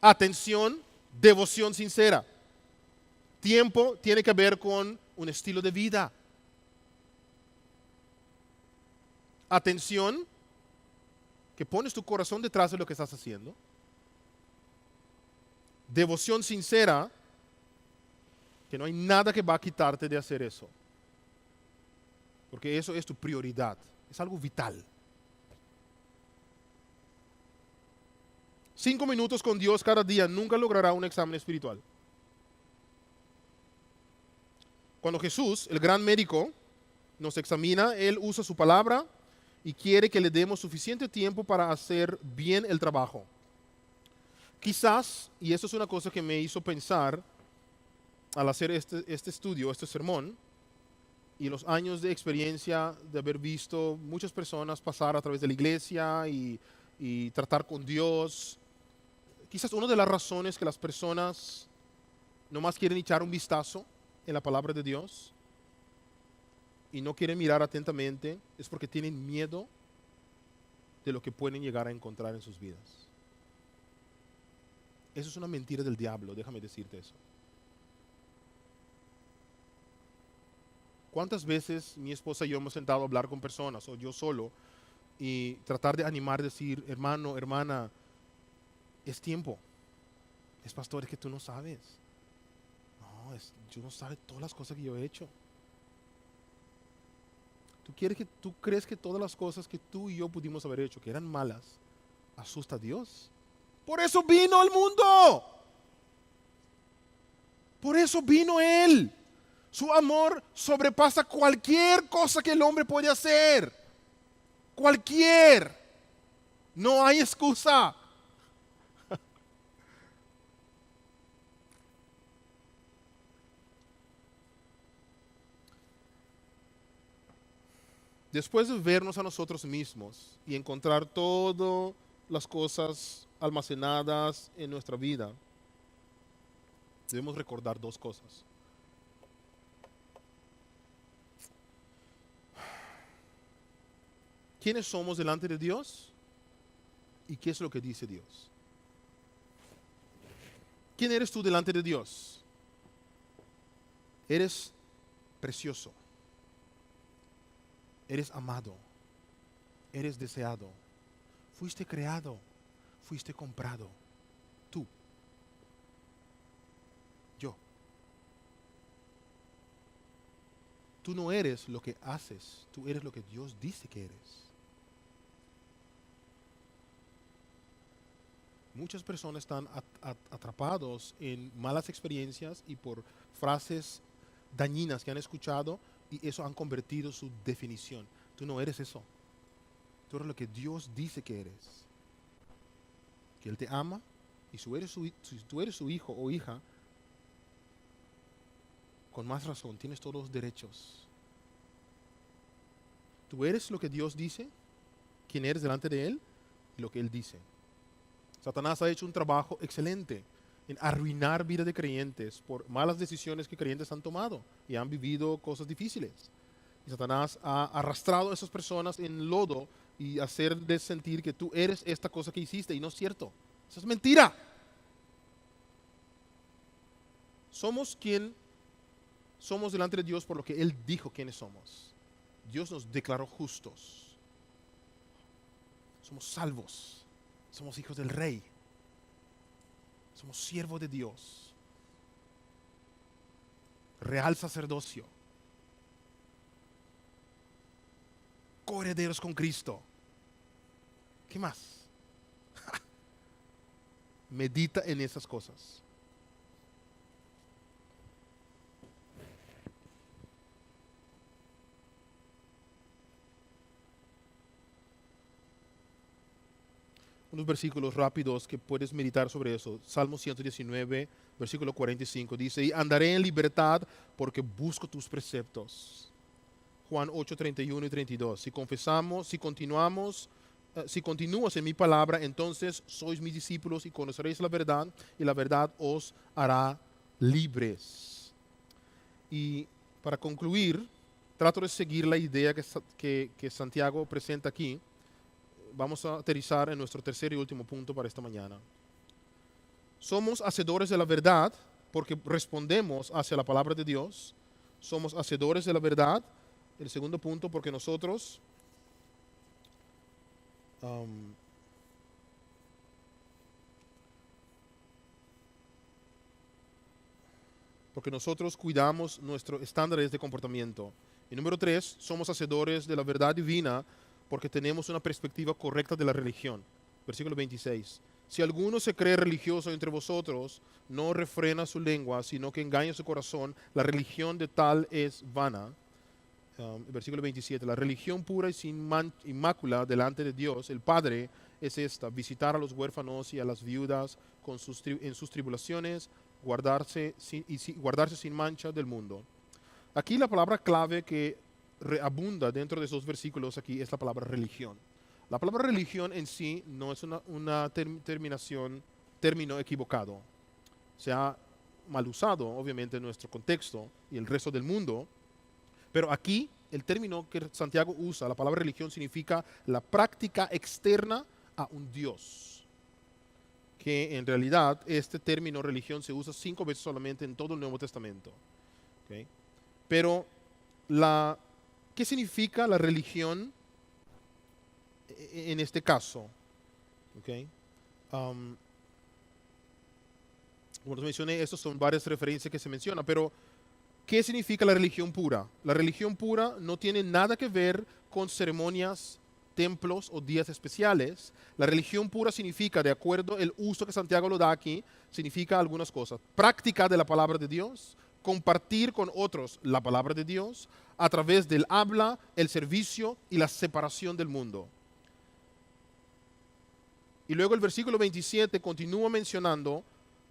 atención, devoción sincera. Tiempo tiene que ver con un estilo de vida. Atención, que pones tu corazón detrás de lo que estás haciendo. Devoción sincera, que no hay nada que va a quitarte de hacer eso. Porque eso es tu prioridad, es algo vital. 5 minutos con Dios cada día nunca logrará un examen espiritual. Cuando Jesús, el gran médico, nos examina, Él usa su palabra y quiere que le demos suficiente tiempo para hacer bien el trabajo. Quizás, y eso es una cosa que me hizo pensar al hacer este estudio, este sermón, y los años de experiencia de haber visto muchas personas pasar a través de la iglesia y tratar con Dios. Quizás una de las razones que las personas nomás quieren echar un vistazo en la palabra de Dios y no quieren mirar atentamente es porque tienen miedo de lo que pueden llegar a encontrar en sus vidas. Eso es una mentira del diablo, déjame decirte eso. ¿Cuántas veces mi esposa y yo hemos sentado a hablar con personas, o yo solo, y tratar de animar, decir, hermano, hermana, es tiempo. Es pastor, es que tú no sabes. No, yo no sabe todas las cosas que yo he hecho. ¿Tú crees que todas las cosas que tú y yo pudimos haber hecho, que eran malas, asusta a Dios? Por eso vino al mundo. Por eso vino Él. Su amor sobrepasa cualquier cosa que el hombre puede hacer. Cualquier. No hay excusa. Después de vernos a nosotros mismos y encontrar todas las cosas almacenadas en nuestra vida, debemos recordar dos cosas. ¿Quiénes somos delante de Dios? ¿Y qué es lo que dice Dios? ¿Quién eres tú delante de Dios? Eres precioso. Eres amado. Eres deseado. Fuiste creado. Fuiste comprado. Tú. Yo. Tú no eres lo que haces. Tú eres lo que Dios dice que eres. Muchas personas están atrapados en malas experiencias y por frases dañinas que han escuchado, y eso han convertido su definición. Tú no eres eso. Tú eres lo que Dios dice que eres. Que Él te ama, y si tú eres su hijo o hija, con más razón tienes todos los derechos. Tú eres lo que Dios dice, quién eres delante de Él y lo que Él dice. Satanás ha hecho un trabajo excelente en arruinar vidas de creyentes por malas decisiones que creyentes han tomado y han vivido cosas difíciles. Y Satanás ha arrastrado a esas personas en lodo y hacerles sentir que tú eres esta cosa que hiciste, y no es cierto. Eso es mentira. Somos quien somos delante de Dios por lo que Él dijo quiénes somos. Dios nos declaró justos. Somos salvos. Somos hijos del Rey. Somos siervos de Dios. Real sacerdocio. Coherederos con Cristo. ¿Qué más? Medita en esas cosas. Unos versículos rápidos que puedes meditar sobre eso. Salmo 119, versículo 45 dice: y andaré en libertad porque busco tus preceptos. Juan 8, 31 y 32. Si continúas en mi palabra, entonces sois mis discípulos y conoceréis la verdad, y la verdad os hará libres. Y para concluir, trato de seguir la idea que Santiago presenta aquí. Vamos a aterrizar en nuestro tercer y último punto para esta mañana. Somos hacedores de la verdad porque respondemos hacia la palabra de Dios. Somos hacedores de la verdad. El segundo punto, porque nosotros cuidamos nuestros estándares de comportamiento. Y número 3, somos hacedores de la verdad divina porque tenemos una perspectiva correcta de la religión. Versículo 26. Si alguno se cree religioso entre vosotros, no refrena su lengua, sino que engaña su corazón, la religión de tal es vana. Versículo 27. La religión pura y sin inmácula delante de Dios, el Padre, es esta: visitar a los huérfanos y a las viudas en sus tribulaciones, guardarse sin mancha del mundo. Aquí la palabra clave que abunda dentro de esos versículos aquí es la palabra religión. La palabra religión en sí no es una término equivocado. Se ha mal usado, obviamente, en nuestro contexto y el resto del mundo. Pero aquí el término que Santiago usa, la palabra religión, significa la práctica externa a un Dios. Que en realidad este término religión se usa 5 veces solamente en todo el Nuevo Testamento. ¿Okay? Pero ¿qué significa la religión en este caso? ¿Okay? Como les mencioné, estas son varias referencias que se mencionan, pero ¿qué significa la religión pura? La religión pura no tiene nada que ver con ceremonias, templos o días especiales. La religión pura significa, de acuerdo al uso que Santiago lo da aquí, significa algunas cosas. Práctica de la palabra de Dios, compartir con otros la palabra de Dios a través del habla, el servicio y la separación del mundo. Y luego el versículo 27 continúa mencionando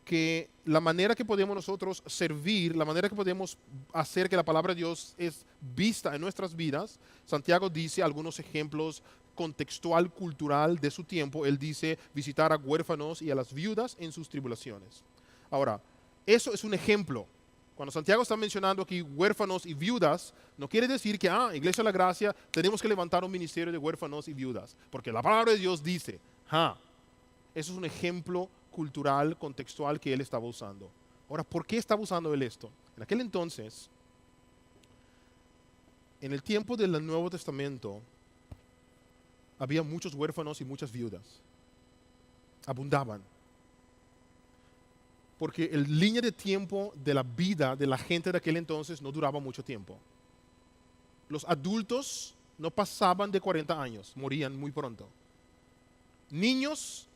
que la manera que podemos nosotros servir, la manera que podemos hacer que la palabra de Dios es vista en nuestras vidas, Santiago dice algunos ejemplos contextual, cultural de su tiempo. Él dice visitar a huérfanos y a las viudas en sus tribulaciones. Ahora, eso es un ejemplo. Cuando Santiago está mencionando aquí huérfanos y viudas, no quiere decir que, Iglesia de la Gracia, tenemos que levantar un ministerio de huérfanos y viudas, porque la palabra de Dios dice, eso es un ejemplo cultural, contextual que él estaba usando. Ahora, ¿por qué estaba usando él esto? En aquel entonces, en el tiempo del Nuevo Testamento, había muchos huérfanos y muchas viudas. Abundaban. Porque la línea de tiempo de la vida de la gente de aquel entonces no duraba mucho tiempo. Los adultos no pasaban de 40 años, morían muy pronto. Niños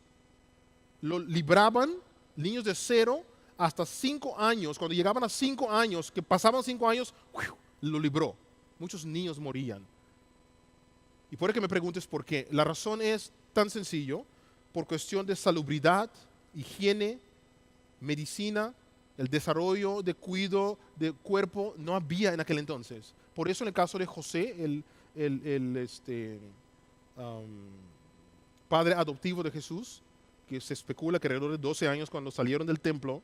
lo libraban, niños de 0 hasta 5 años. Cuando llegaban a 5 años, que pasaban 5 años, lo libró. Muchos niños morían. Y puede que me preguntes por qué. La razón es tan sencillo, por cuestión de salubridad, higiene, medicina, el desarrollo de cuidado de cuerpo no había en aquel entonces. Por eso en el caso de José, padre adoptivo de Jesús, que se especula que alrededor de 12 años cuando salieron del templo,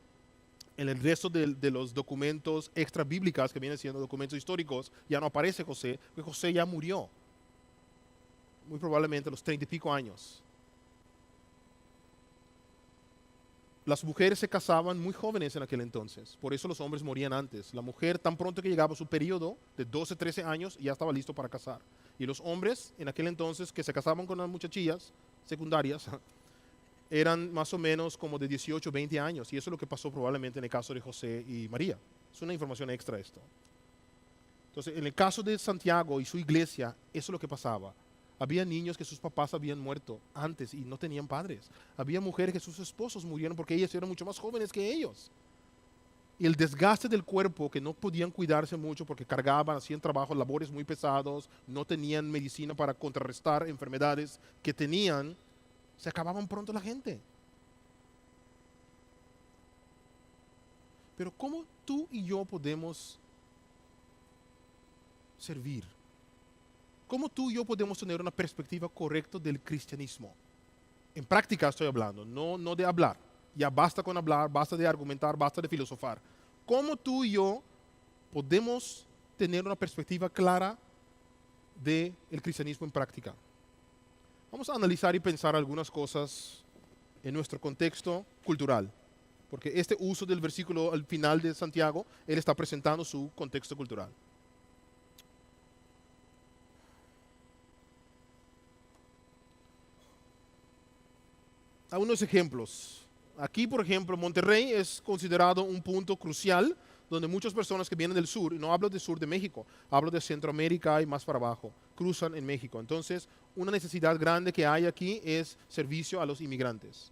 en el resto de los documentos extra bíblicos que vienen siendo documentos históricos, ya no aparece José, porque José ya murió, muy probablemente a los 30 y pico años. Las mujeres se casaban muy jóvenes en aquel entonces, por eso los hombres morían antes. La mujer, tan pronto que llegaba a su periodo de 12, 13 años, ya estaba listo para casar. Y los hombres en aquel entonces que se casaban con las muchachillas secundarias, eran más o menos como de 18, 20 años. Y eso es lo que pasó probablemente en el caso de José y María. Es una información extra esto. Entonces, en el caso de Santiago y su iglesia, eso es lo que pasaba. Había niños que sus papás habían muerto antes y no tenían padres. Había mujeres que sus esposos murieron porque ellas eran mucho más jóvenes que ellos. Y el desgaste del cuerpo, que no podían cuidarse mucho porque cargaban, hacían trabajos, labores muy pesados, no tenían medicina para contrarrestar enfermedades que tenían, se acababan pronto la gente. Pero ¿cómo tú y yo podemos servir? ¿Cómo tú y yo podemos tener una perspectiva correcta del cristianismo? En práctica estoy hablando, no de hablar. Ya basta con hablar, basta de argumentar, basta de filosofar. ¿Cómo tú y yo podemos tener una perspectiva clara del cristianismo en práctica? Vamos a analizar y pensar algunas cosas en nuestro contexto cultural, porque este uso del versículo al final de Santiago, él está presentando su contexto cultural. Algunos ejemplos. Aquí, por ejemplo, Monterrey es considerado un punto crucial donde muchas personas que vienen del sur, y no hablo del sur de México, hablo de Centroamérica y más para abajo, cruzan en México. Entonces, una necesidad grande que hay aquí es servicio a los inmigrantes.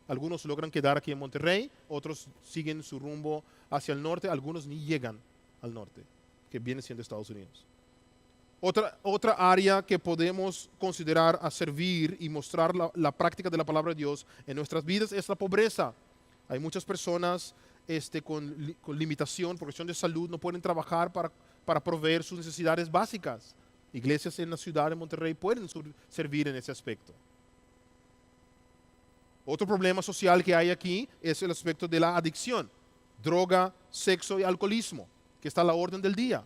Algunos logran quedar aquí en Monterrey, otros siguen su rumbo hacia el norte, algunos ni llegan al norte, que viene siendo Estados Unidos. Otra área que podemos considerar a servir y mostrar la práctica de la palabra de Dios en nuestras vidas es la pobreza. Hay muchas personas con limitación, por cuestión de salud, no pueden trabajar para proveer sus necesidades básicas. Iglesias en la ciudad de Monterrey pueden servir en ese aspecto. Otro problema social que hay aquí es el aspecto de la adicción, droga, sexo y alcoholismo, que está a la orden del día.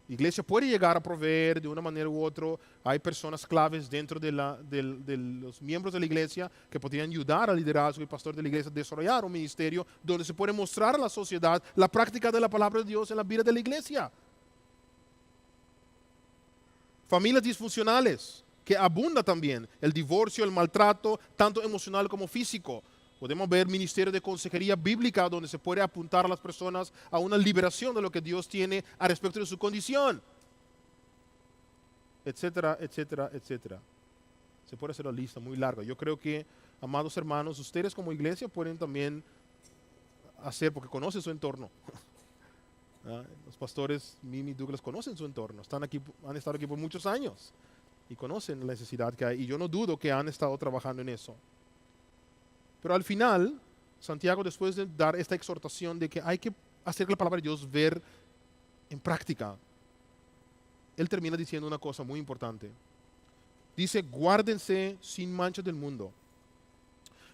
La iglesia puede llegar a proveer de una manera u otra. Hay personas claves dentro de los miembros de la iglesia que podrían ayudar al liderazgo y pastor de la iglesia a desarrollar un ministerio donde se puede mostrar a la sociedad la práctica de la palabra de Dios en la vida de la iglesia. Familias disfuncionales, que abunda también el divorcio, el maltrato, tanto emocional como físico. Podemos ver ministerio de consejería bíblica donde se puede apuntar a las personas a una liberación de lo que Dios tiene a respecto de su condición, etcétera, etcétera, etcétera. Se puede hacer una lista muy larga. Yo creo que, amados hermanos, ustedes como iglesia pueden también hacer, porque conocen su entorno. Los pastores Mimi y Douglas conocen su entorno, han estado aquí por muchos años y conocen la necesidad que hay, y yo no dudo que han estado trabajando en eso. Pero al final, Santiago, después de dar esta exhortación de que hay que hacer la palabra de Dios ver en práctica, él termina diciendo una cosa muy importante. Dice, guárdense sin mancha del mundo.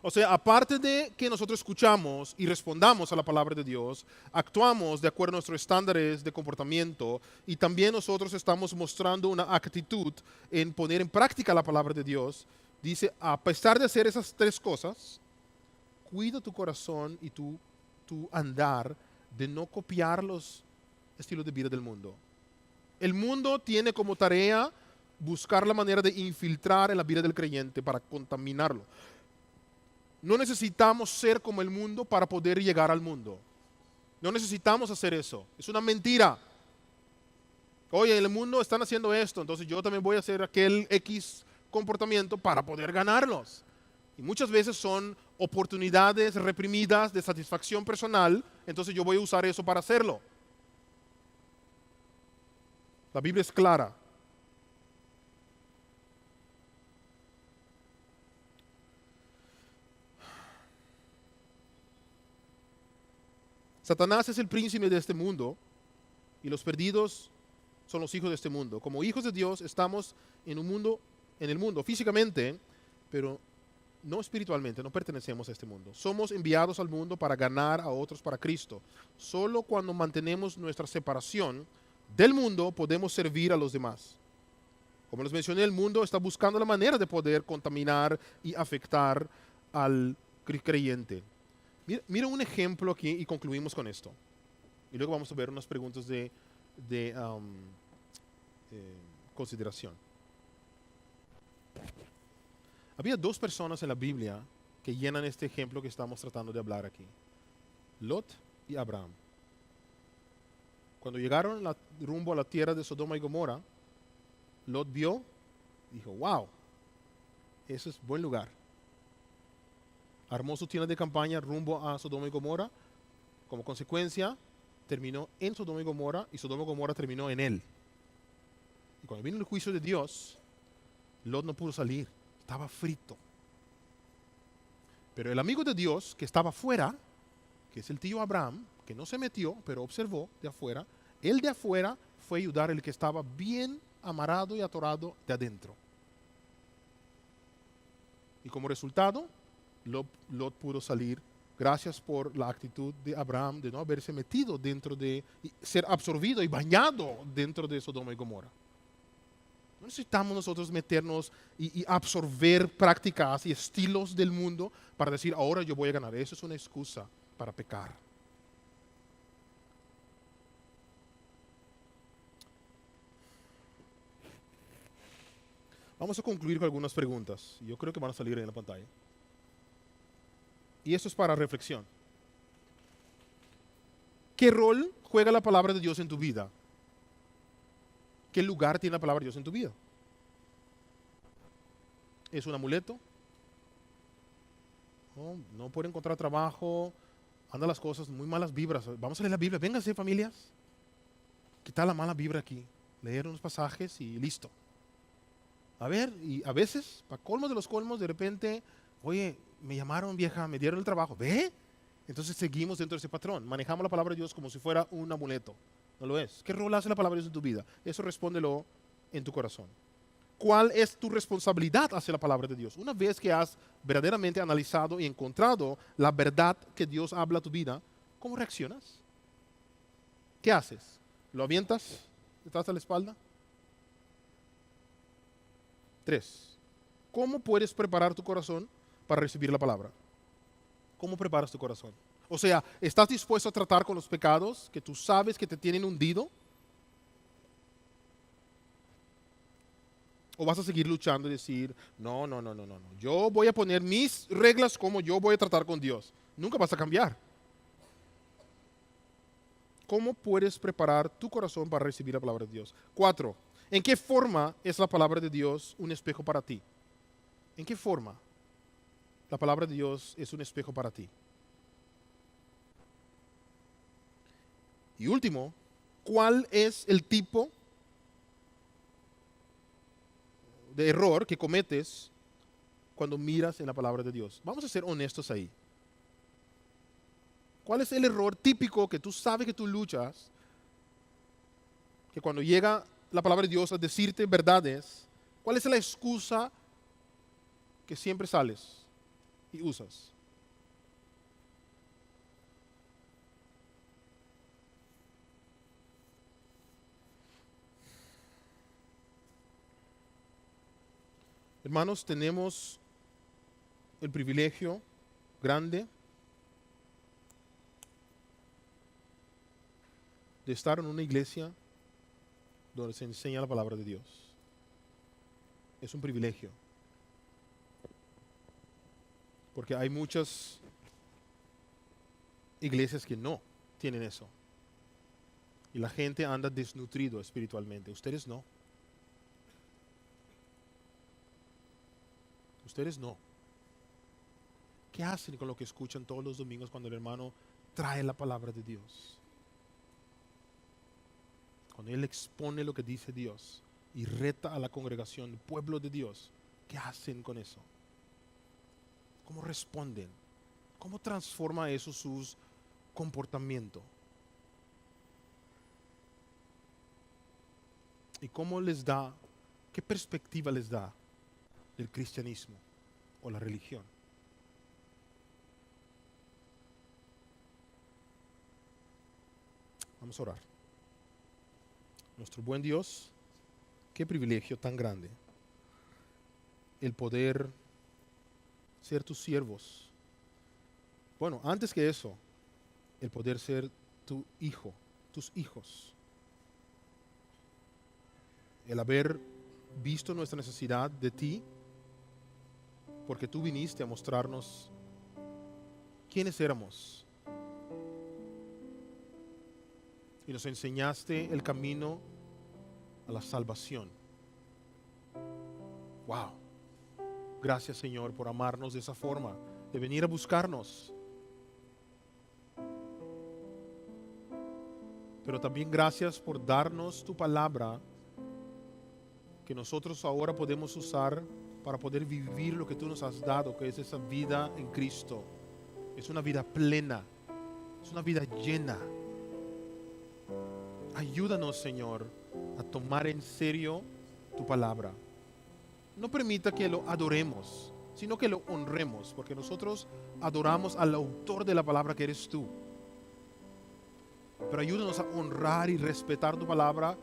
O sea, aparte de que nosotros escuchamos y respondamos a la palabra de Dios, actuamos de acuerdo a nuestros estándares de comportamiento, y también nosotros estamos mostrando una actitud en poner en práctica la palabra de Dios. Dice, a pesar de hacer esas tres cosas, cuida tu corazón y tu andar de no copiar los estilos de vida del mundo. El mundo tiene como tarea buscar la manera de infiltrar en la vida del creyente para contaminarlo. No necesitamos ser como el mundo para poder llegar al mundo. No necesitamos hacer eso. Es una mentira. Oye, en el mundo están haciendo esto, entonces yo también voy a hacer aquel X comportamiento para poder ganarlos. Y muchas veces son oportunidades reprimidas de satisfacción personal, entonces yo voy a usar eso para hacerlo. La Biblia es clara. Satanás es el príncipe de este mundo y los perdidos son los hijos de este mundo. Como hijos de Dios estamos en el mundo físicamente, pero no espiritualmente, no pertenecemos a este mundo. Somos enviados al mundo para ganar a otros para Cristo. Solo cuando mantenemos nuestra separación del mundo podemos servir a los demás. Como les mencioné, el mundo está buscando la manera de poder contaminar y afectar al creyente. Mira un ejemplo aquí y concluimos con esto. Y luego vamos a ver unas preguntas de consideración. Había dos personas en la Biblia que llenan este ejemplo que estamos tratando de hablar aquí. Lot y Abraham. Cuando llegaron rumbo a la tierra de Sodoma y Gomorra, Lot vio, dijo, wow, eso es buen lugar. Armó su tienda de campaña rumbo a Sodoma y Gomorra. Como consecuencia, terminó en Sodoma y Gomorra terminó en él. Y cuando vino el juicio de Dios, Lot no pudo salir, estaba frito. Pero el amigo de Dios que estaba afuera, que es el tío Abraham, que no se metió, pero observó de afuera, él de afuera fue a ayudar al que estaba bien amarrado y atorado de adentro. Y como resultado, Lot pudo salir gracias por la actitud de Abraham de no haberse metido dentro de, ser absorbido y bañado dentro de Sodoma y Gomorra. No necesitamos nosotros meternos y absorber prácticas y estilos del mundo para decir, ahora yo voy a ganar. Eso es una excusa para pecar. Vamos a concluir con algunas preguntas. Yo creo que van a salir en la pantalla. Y esto es para reflexión. ¿Qué rol juega la palabra de Dios en tu vida? ¿Qué lugar tiene la palabra de Dios en tu vida? ¿Es un amuleto? No puede encontrar trabajo, anda las cosas, muy malas vibras. Vamos a leer la Biblia, vénganse familias. Quitar la mala vibra aquí, leer unos pasajes y listo. A ver, y a veces, para colmos de los colmos, de repente, oye, me llamaron vieja, me dieron el trabajo, ¿ve? Entonces seguimos dentro de ese patrón, manejamos la palabra de Dios como si fuera un amuleto. No lo es. ¿Qué rol hace la palabra de Dios en tu vida? Eso respóndelo en tu corazón. ¿Cuál es tu responsabilidad hacia la palabra de Dios? Una vez que has verdaderamente analizado y encontrado la verdad que Dios habla a tu vida, ¿cómo reaccionas? ¿Qué haces? ¿Lo avientas detrás de la espalda? 3. ¿Cómo puedes preparar tu corazón para recibir la palabra? ¿Cómo preparas tu corazón? O sea, ¿estás dispuesto a tratar con los pecados que tú sabes que te tienen hundido? ¿O vas a seguir luchando y decir, no, no, no, no, no, no, yo voy a poner mis reglas como yo voy a tratar con Dios? Nunca vas a cambiar. ¿Cómo puedes preparar tu corazón para recibir la palabra de Dios? 4. ¿En qué forma es la palabra de Dios un espejo para ti? ¿En qué forma la palabra de Dios es un espejo para ti? Y último, ¿cuál es el tipo de error que cometes cuando miras en la palabra de Dios? Vamos a ser honestos ahí. ¿Cuál es el error típico que tú sabes que tú luchas, que cuando llega la palabra de Dios a decirte verdades, cuál es la excusa que siempre sales y usas? Hermanos, tenemos el privilegio grande de estar en una iglesia donde se enseña la palabra de Dios. Es un privilegio. Porque hay muchas iglesias que no tienen eso. Y la gente anda desnutrido espiritualmente. Ustedes no. Ustedes no. ¿Qué hacen con lo que escuchan todos los domingos cuando el hermano trae la palabra de Dios? Cuando él expone lo que dice Dios y reta a la congregación, el pueblo de Dios, ¿qué hacen con eso? ¿Cómo responden? ¿Cómo transforma eso su comportamiento? ¿Y cómo les da, qué perspectiva les da del cristianismo o la religión? Vamos a orar. Nuestro buen Dios, qué privilegio tan grande el poder ser tus siervos. Bueno, antes que eso, el poder ser tu hijo, tus hijos. El haber visto nuestra necesidad de ti, porque tú viniste a mostrarnos quiénes éramos. Y nos enseñaste el camino a la salvación. Wow. Gracias, Señor, por amarnos de esa forma, de venir a buscarnos. Pero también gracias por darnos tu palabra, que nosotros ahora podemos usar para poder vivir lo que tú nos has dado, que es esa vida en Cristo. Es una vida plena, es una vida llena. Ayúdanos, Señor, a tomar en serio tu palabra. No permita que lo adoremos, sino que lo honremos, porque nosotros adoramos al autor de la palabra, que eres tú. Pero ayúdanos a honrar y respetar tu palabra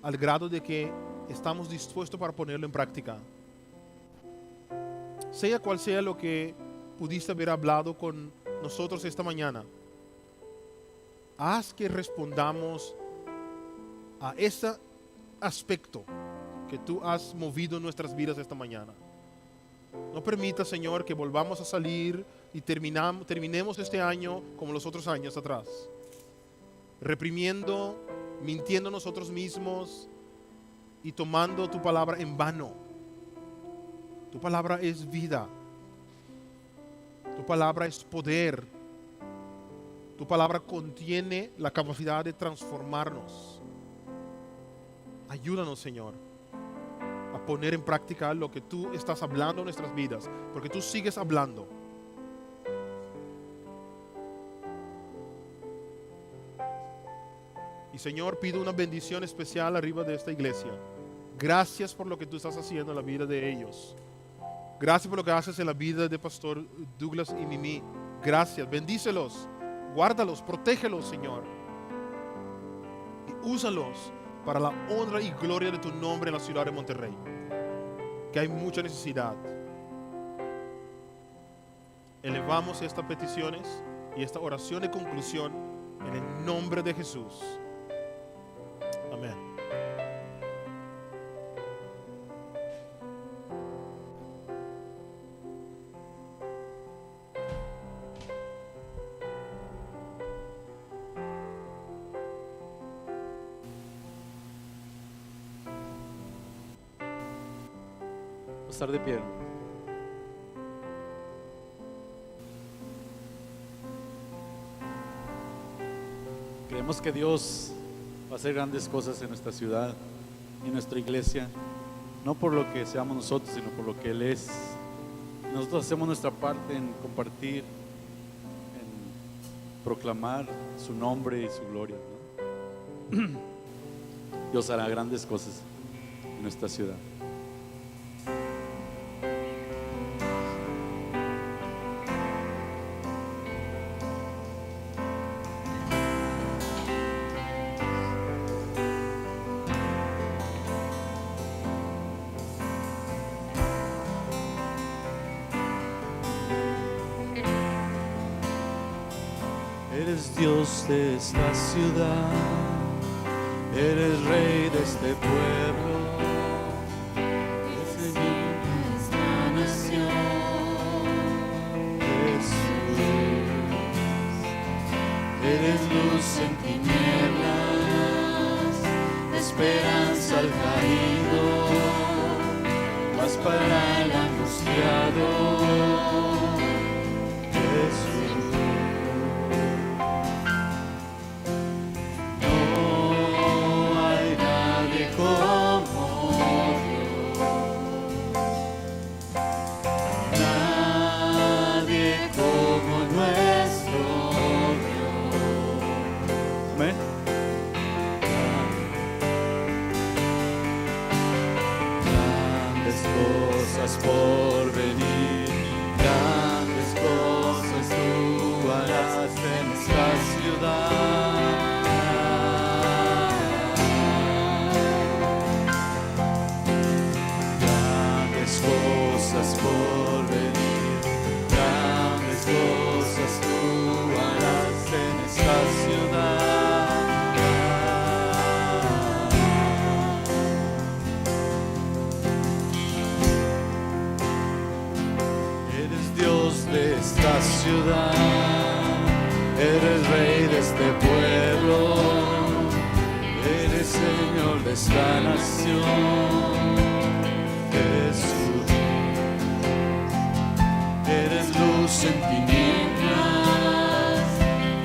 al grado de que estamos dispuestos para ponerlo en práctica. Sea cual sea lo que pudiste haber hablado con nosotros esta mañana, haz que respondamos a ese aspecto que tú has movido en nuestras vidas esta mañana. No permita, Señor, que volvamos a salir y terminemos este año como los otros años atrás, reprimiendo, mintiendo nosotros mismos y tomando tu palabra en vano. Tu palabra es vida. Tu palabra es poder. Tu palabra contiene la capacidad de transformarnos. Ayúdanos, Señor, a poner en práctica lo que tú estás hablando en nuestras vidas, porque tú sigues hablando. Y, Señor, pido una bendición especial arriba de esta iglesia. Gracias por lo que tú estás haciendo en la vida de ellos. Gracias por lo que haces en la vida de Pastor Douglas y Mimi. Gracias, bendícelos, guárdalos, protégelos, Señor, y úsalos para la honra y gloria de tu nombre en la ciudad de Monterrey, que hay mucha necesidad. Elevamos estas peticiones y esta oración de conclusión en el nombre de Jesús. Amén. estar de pie. Creemos que Dios va a hacer grandes cosas en nuestra ciudad y en nuestra iglesia, no por lo que seamos nosotros, sino por lo que Él es. Nosotros hacemos nuestra parte en compartir, en proclamar su nombre y su gloria, ¿no? Dios hará grandes cosas en nuestra ciudad. Eres Dios de esta ciudad, eres Rey de este pueblo, eres Señor de esta nación. Jesús, eres luz en tinieblas, esperanza al caído, paz para el angustiado. Jesús, por venir, grandes cosas tú harás en esta ciudad. Grandes cosas por venir, grandes cosas tú harás en esta ciudad. De esta ciudad, eres Rey de este pueblo, eres Señor de esta nación. Jesús, eres luz en tinieblas,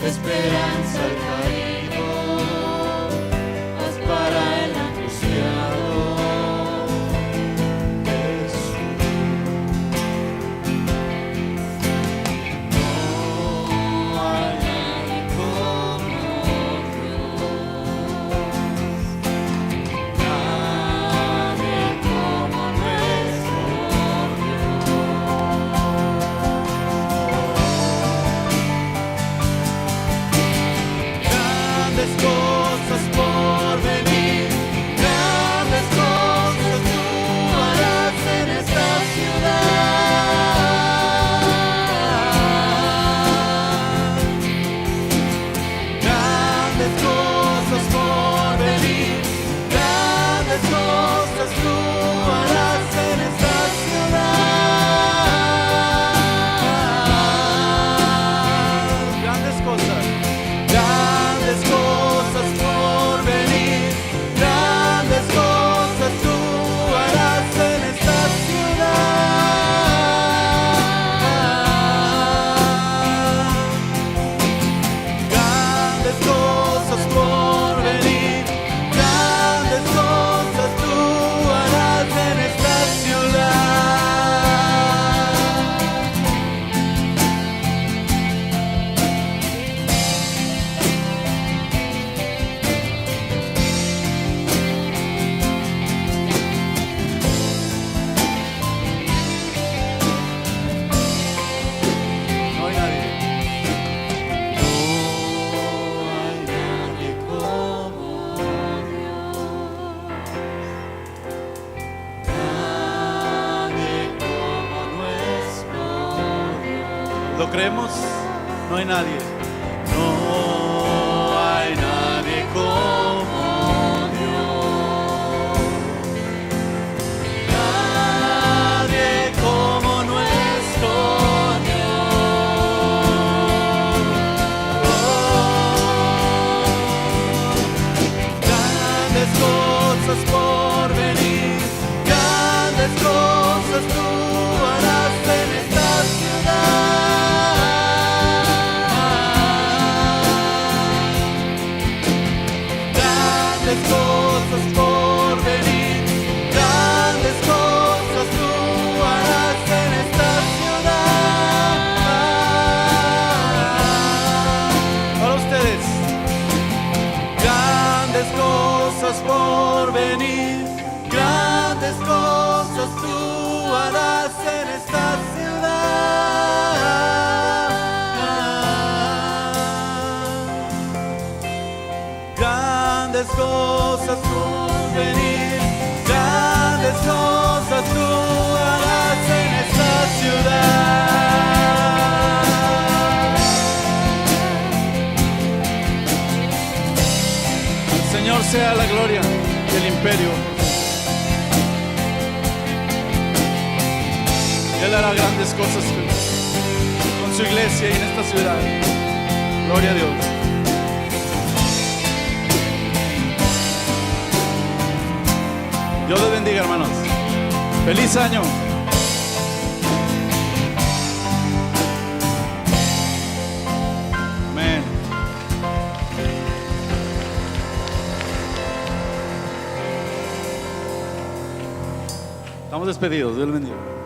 esperanza al caído, paz para el angustiado. ¿Lo creemos? No hay nadie. No hay nadie como Dios. Nadie como nuestro Dios. Grandes cosas por venir, grandes cosas grandes cosas por venir, grandes cosas tú harás en esta ciudad. Para ustedes, Grandes cosas por venir, grandes cosas tú harás en esta ciudad. Grandes cosas por venir, grandes cosas tú harás en esta ciudad. al Señor sea la gloria del imperio. Él hará grandes cosas con su iglesia y en esta ciudad. Gloria a Dios. Dios les bendiga, hermanos. Feliz año. Amén. Estamos despedidos. Dios les bendiga.